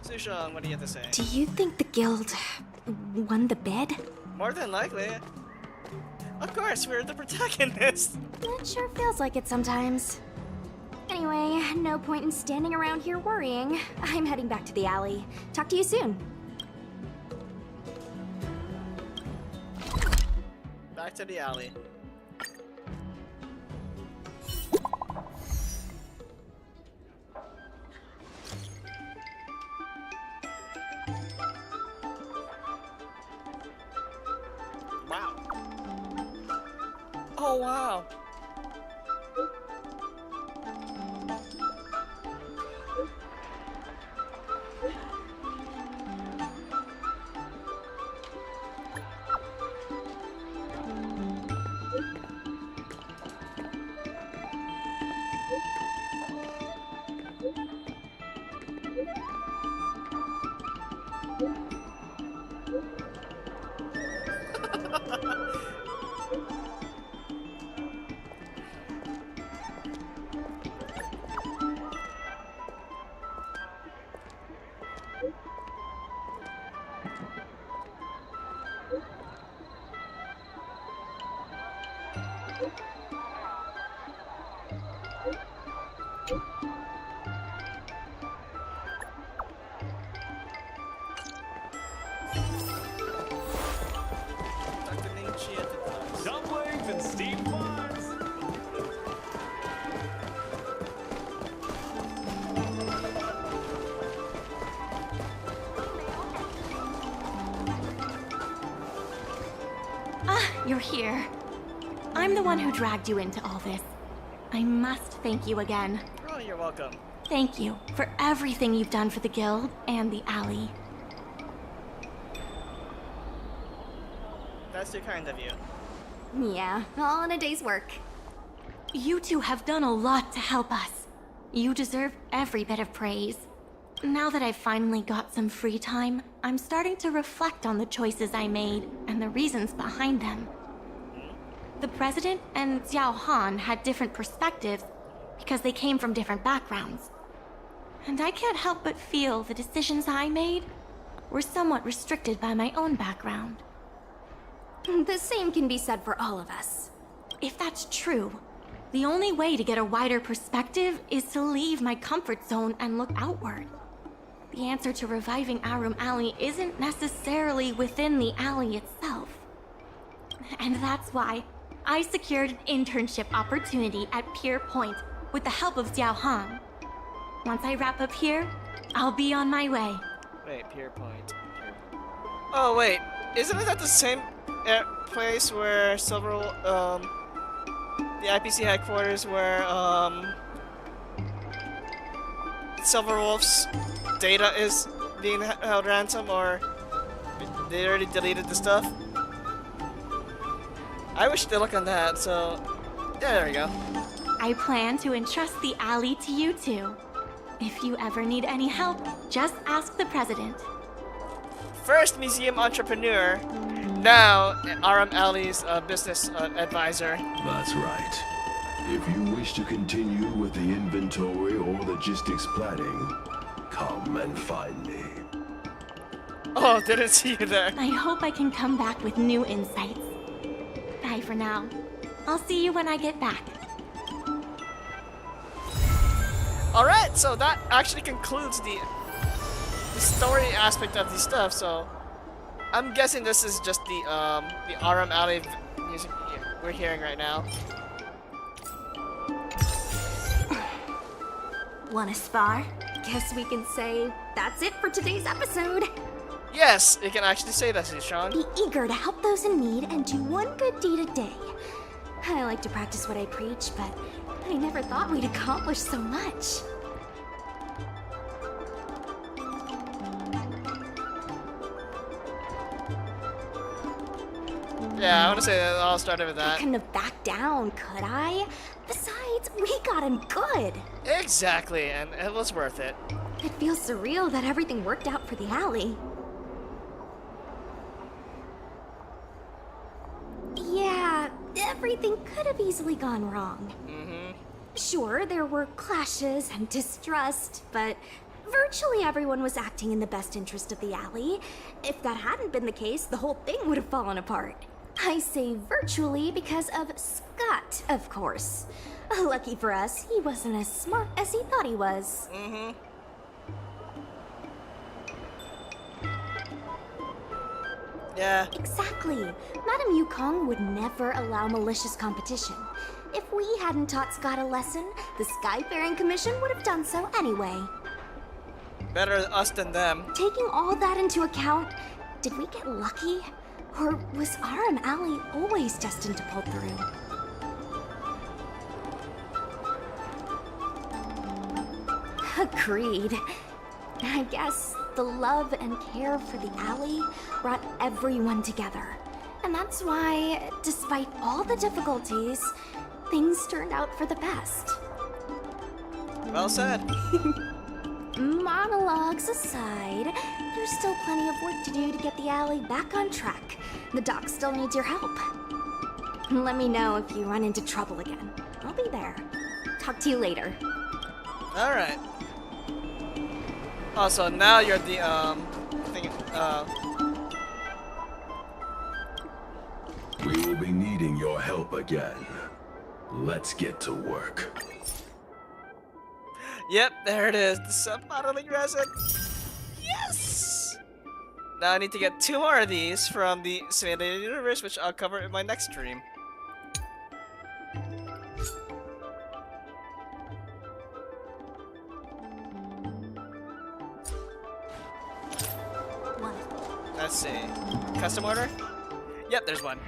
Sushong, what do you have to say? Do you think the guild won the bid? More than likely. Of course, we're the protagonist. It sure feels like it sometimes. Anyway, no point in standing around here worrying. I'm heading back to the alley. Talk to you soon. Back to the alley. Wow. Oh, wow. Dumplings and steamed buns. Ah, you're here. I'm the one who dragged you into all this. I must thank you again. Oh, you're welcome. Thank you for everything you've done for the guild and the alley. That's too kind of you. Yeah, all in a day's work. You two have done a lot to help us. You deserve every bit of praise. Now that I've finally got some free time, I'm starting to reflect on the choices I made and the reasons behind them. The president and Xiao Han had different perspectives because they came from different backgrounds. And I can't help but feel the decisions I made were somewhat restricted by my own background. The same can be said for all of us. If that's true, the only way to get a wider perspective is to leave my comfort zone and look outward. The answer to reviving Aurum Alley isn't necessarily within the alley itself. And that's why I secured an internship opportunity at Pier Point with the help of Xiao Han. Once I wrap up here, I'll be on my way. Wait, Pier Point. Oh, wait. Isn't it at the same place where several, the IPC headquarters where, Silverwolf's data is being held ransom, or they already deleted the stuff? I wish they look on that, so yeah, there we go. I plan to entrust the alley to you two. If you ever need any help, just ask the president. First museum entrepreneur, now Aurum Alley's business advisor. That's right. If you wish to continue with the inventory or logistics planning, come and find me. Oh, didn't see you there. I hope I can come back with new insights. Bye for now. I'll see you when I get back. Alright, so that actually concludes the story aspect of the stuff, so I'm guessing this is just the Aurum Alley music we're hearing right now. Wanna spar? Guess we can say that's it for today's episode. Yes, you can actually say that, Sean. Be eager to help those in need and do one good deed a day. I like to practice what I preach, but I never thought we'd accomplish so much. Yeah, I want to say that it all started with I that. couldn't have backed down, could I? Besides, we got him good. Exactly, and it was worth it. It feels surreal that everything worked out for the alley. Yeah, everything could have easily gone wrong. Sure, there were clashes and distrust, but virtually everyone was acting in the best interest of the alley. If that hadn't been the case, the whole thing would have fallen apart. I say virtually because of Scott, of course. Lucky for us, he wasn't as smart as he thought he was. Mm-hmm. Yeah. Exactly. Madame Yukong would never allow malicious competition. If we hadn't taught Scott a lesson, the Skyfaring Commission would have done so anyway. Better us than them. Taking all that into account, did we get lucky? Or was Aurum Alley always destined to pull through? Agreed. I guess the love and care for the alley brought everyone together. And that's why, despite all the difficulties, things turned out for the best. Well said. Monologues aside, there's still plenty of work to do to get the alley back on track. The doc still needs your help. Let me know if you run into trouble again. I'll be there. Talk to you later. Alright. Also, now you're the, thing, We will be needing your help again. Let's get to work. Yep, there it is. The sub-modeling resin. Yes! Now I need to get 2 more of these from the simulated universe, which I'll cover in my next stream. Let's see. Custom order? Yep, there's one.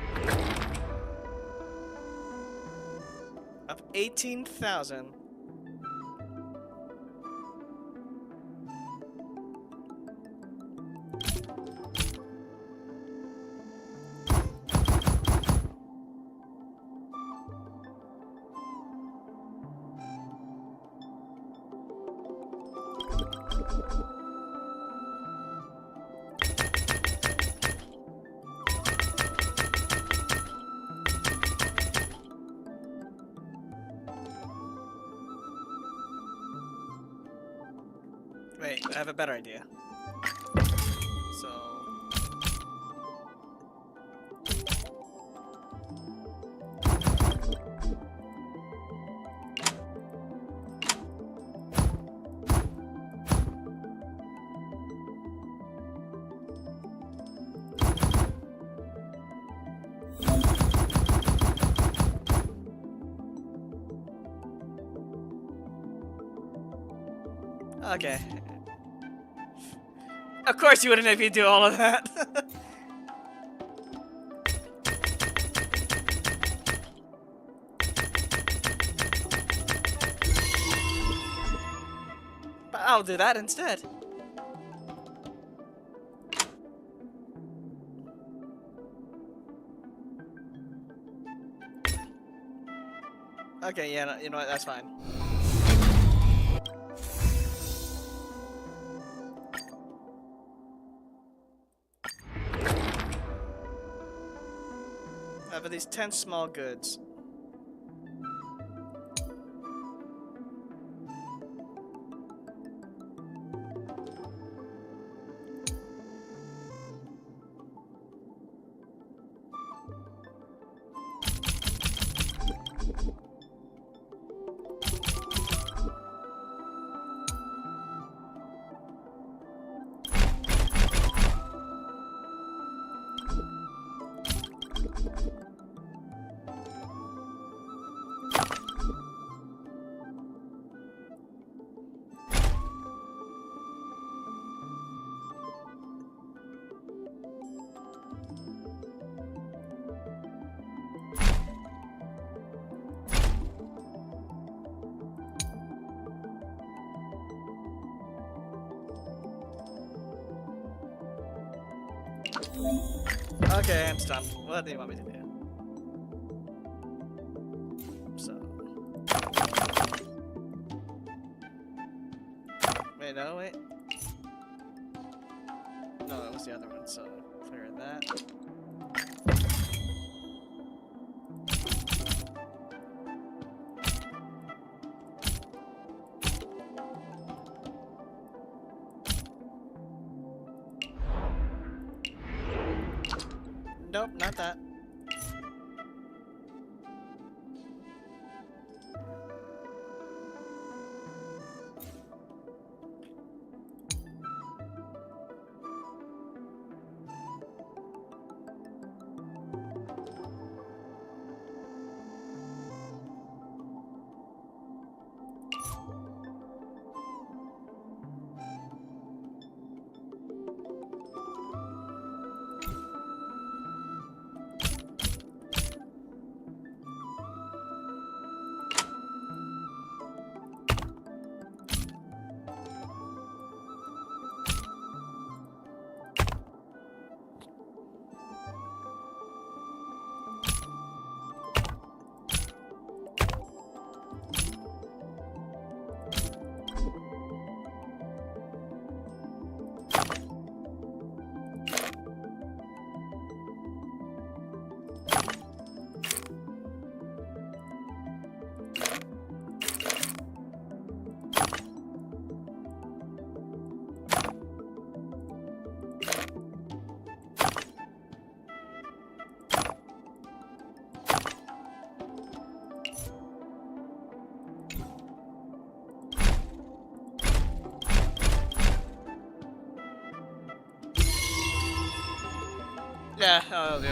Of 18,000. Wait, I have a better idea. So... Okay. Of course you wouldn't make me do all of that. But I'll do that instead. Okay, yeah, no, you know what, that's fine. Of these 10 small goods. Okay, I'm done. What do you want me to do? So... Wait, no, wait. No, that was the other one, so clear that. Nope, not that. Yeah, I'll do.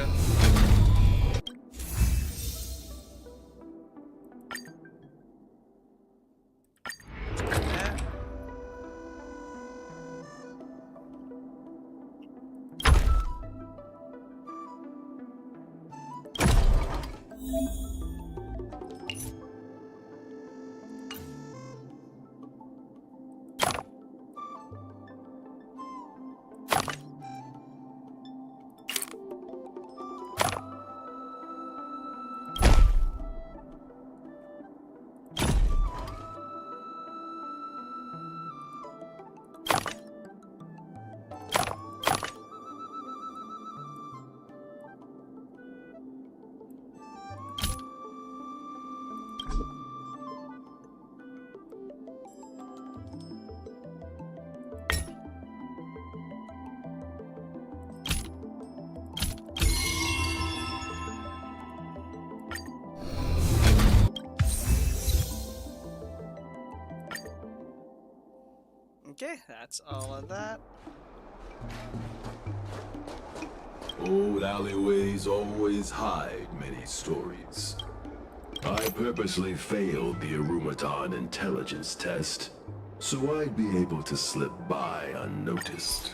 Yeah. Okay, that's all of that. Old alleyways always hide many stories. I purposely failed the Aurumaton intelligence test, so I'd be able to slip by unnoticed.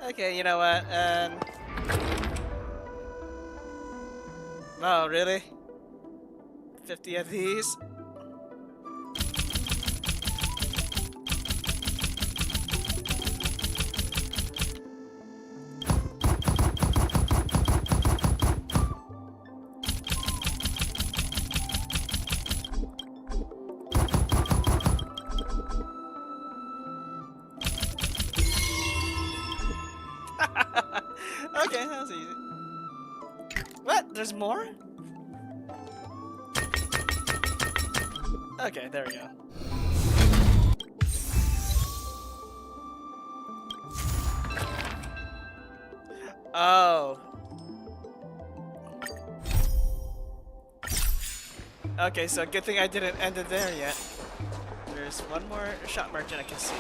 Okay, you know what? Oh, really? 50 of these? Okay, that was easy. What? There's more? Okay, there we go. Oh. Okay, so good thing I didn't end it there yet. There's one more shop merchant I can see.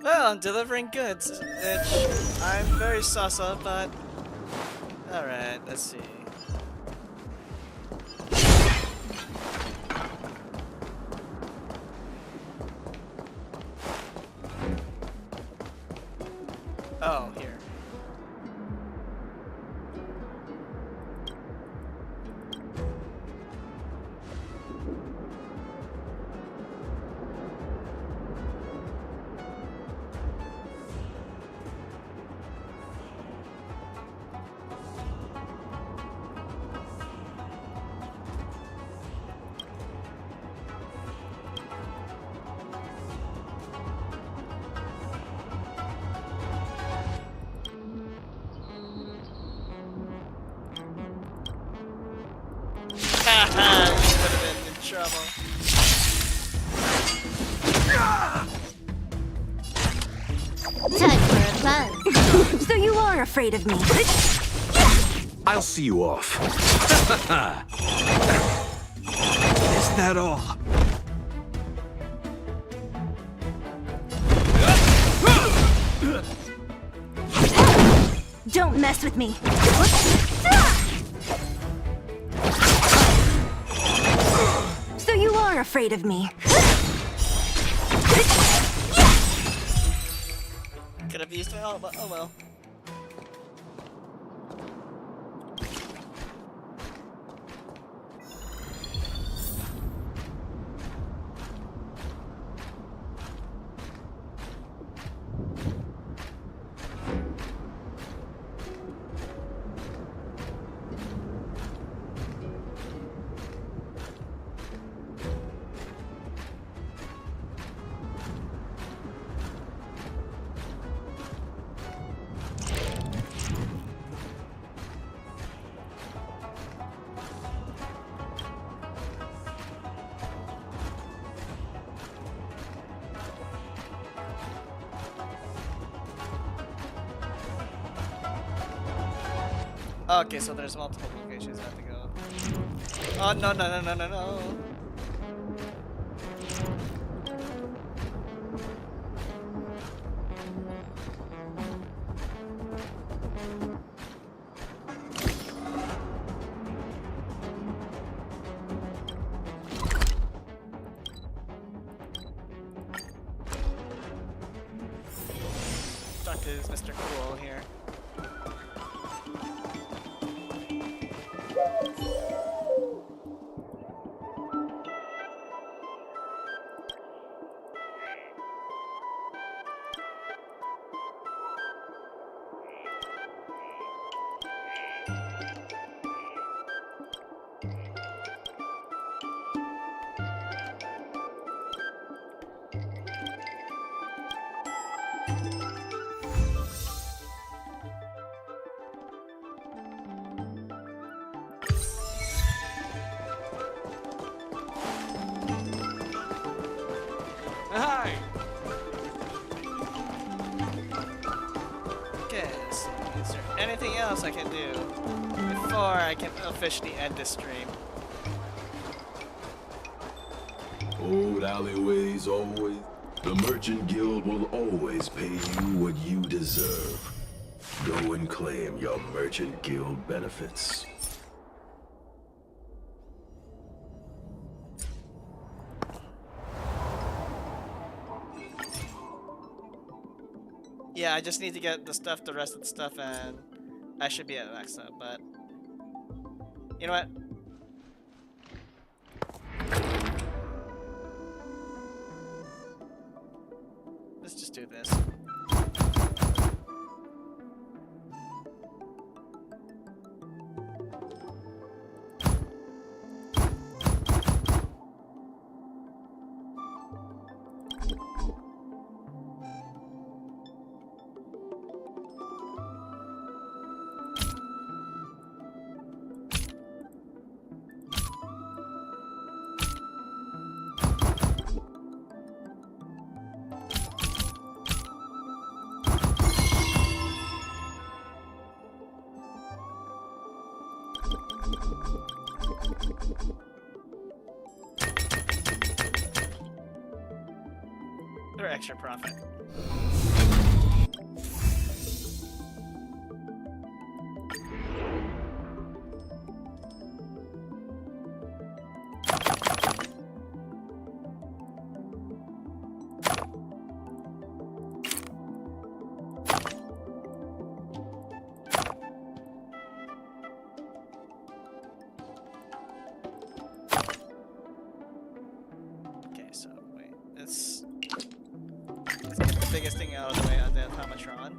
Well, I'm delivering goods, which I'm very sus of, but... Alright, let's see. Oh, here. Haha, you would have been in trouble. Time for a buzz. So you are afraid of me. I'll see you off. Is that all? Don't mess with me. So you are afraid of me. Could have used my ult, but oh well. Okay, so there's multiple locations I have to go. Oh, no, no, no, no, no, no. Talk to this Mr. Cool here. Hi! Okay, let's see. Is there anything else I can do before I can officially end this stream? Old alleyways always. The Merchant Guild will always pay you what you deserve. Go and claim your Merchant Guild benefits. Yeah, I just need to get the rest of the stuff, and I should be at max up, but you know what? Let's just do this. Or extra profit. Okay, so wait, let's get the biggest thing out of the way on the automatron.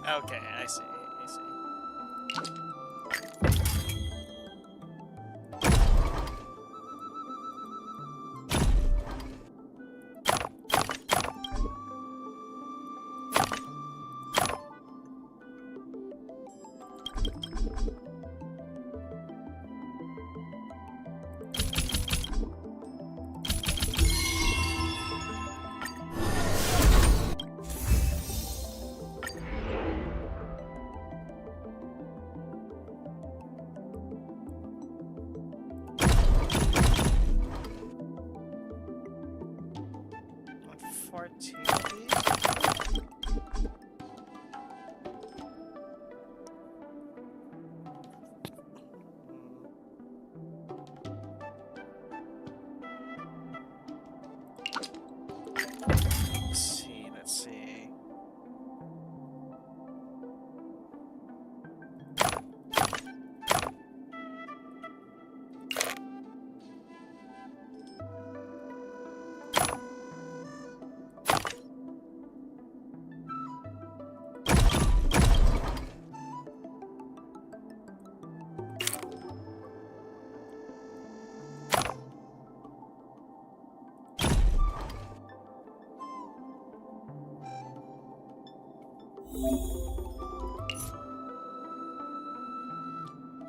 Okay, I see, I see.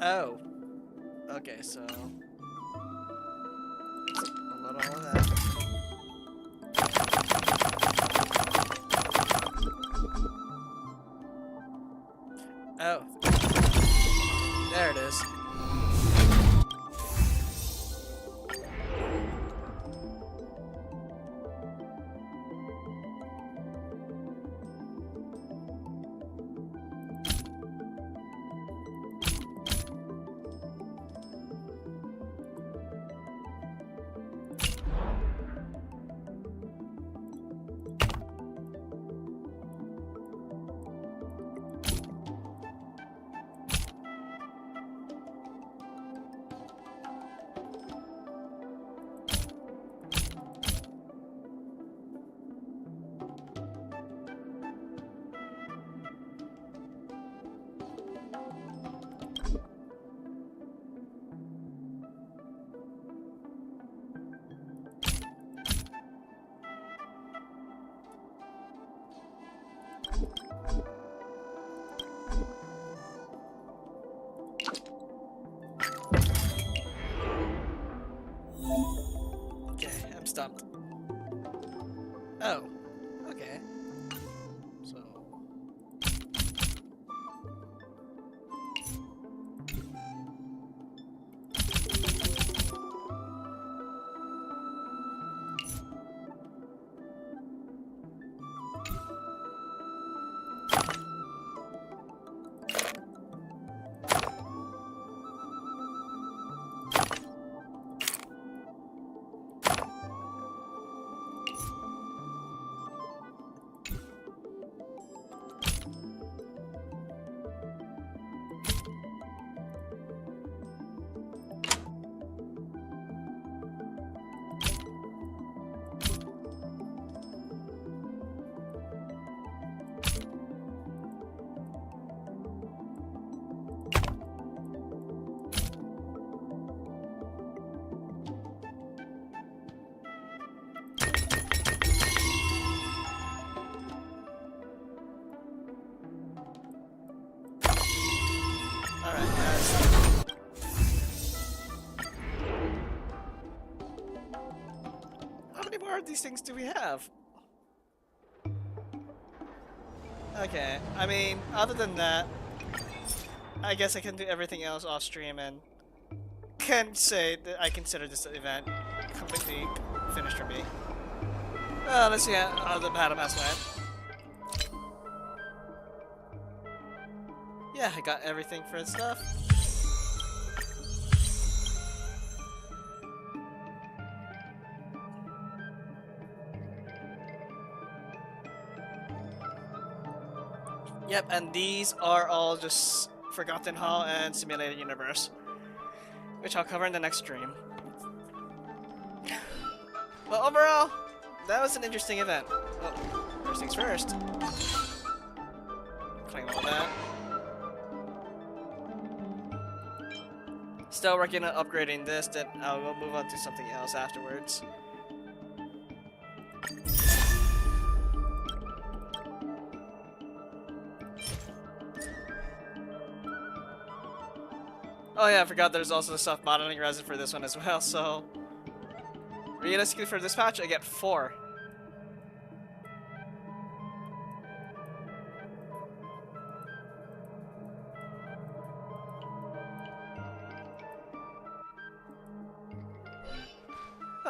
Oh. Okay, so a little of that. Oh. There it is. Okay, I'm stumped. Oh, okay. So. Alright, guys. How many more of these things do we have? Okay, I mean, other than that, I guess I can do everything else off stream and can say that I consider this event completely finished for me. Let's see how the battle pass went. Yeah, I got everything for the stuff. Yep, and these are all just Forgotten Hall and Simulated Universe, which I'll cover in the next stream. But overall, that was an interesting event. Oh, first things first. Claim all that. Still working on upgrading this, then I'll move on to something else afterwards. Oh yeah, I forgot there's also the self-modeling resin for this one as well, so realistically for this patch I get 4.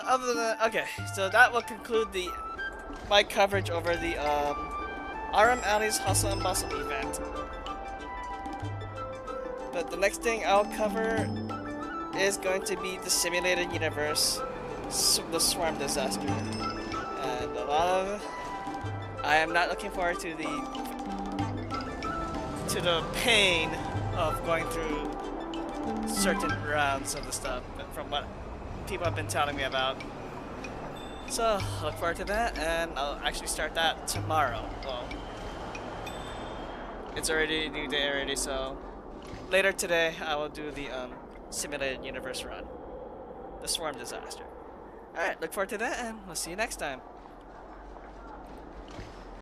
Other than that, okay, so that will conclude my coverage over the Aurum Alley's Hustle and Bustle event. But the next thing I'll cover is going to be the Simulated Universe, the Swarm Disaster. And I am not looking forward to the pain of going through certain rounds of the stuff from what people have been telling me about. So, look forward to that, and I'll actually start that tomorrow. Well, it's already a new day already, so later today I will do the Simulated Universe run, the Swarm Disaster. Alright, look forward to that, and we'll see you next time.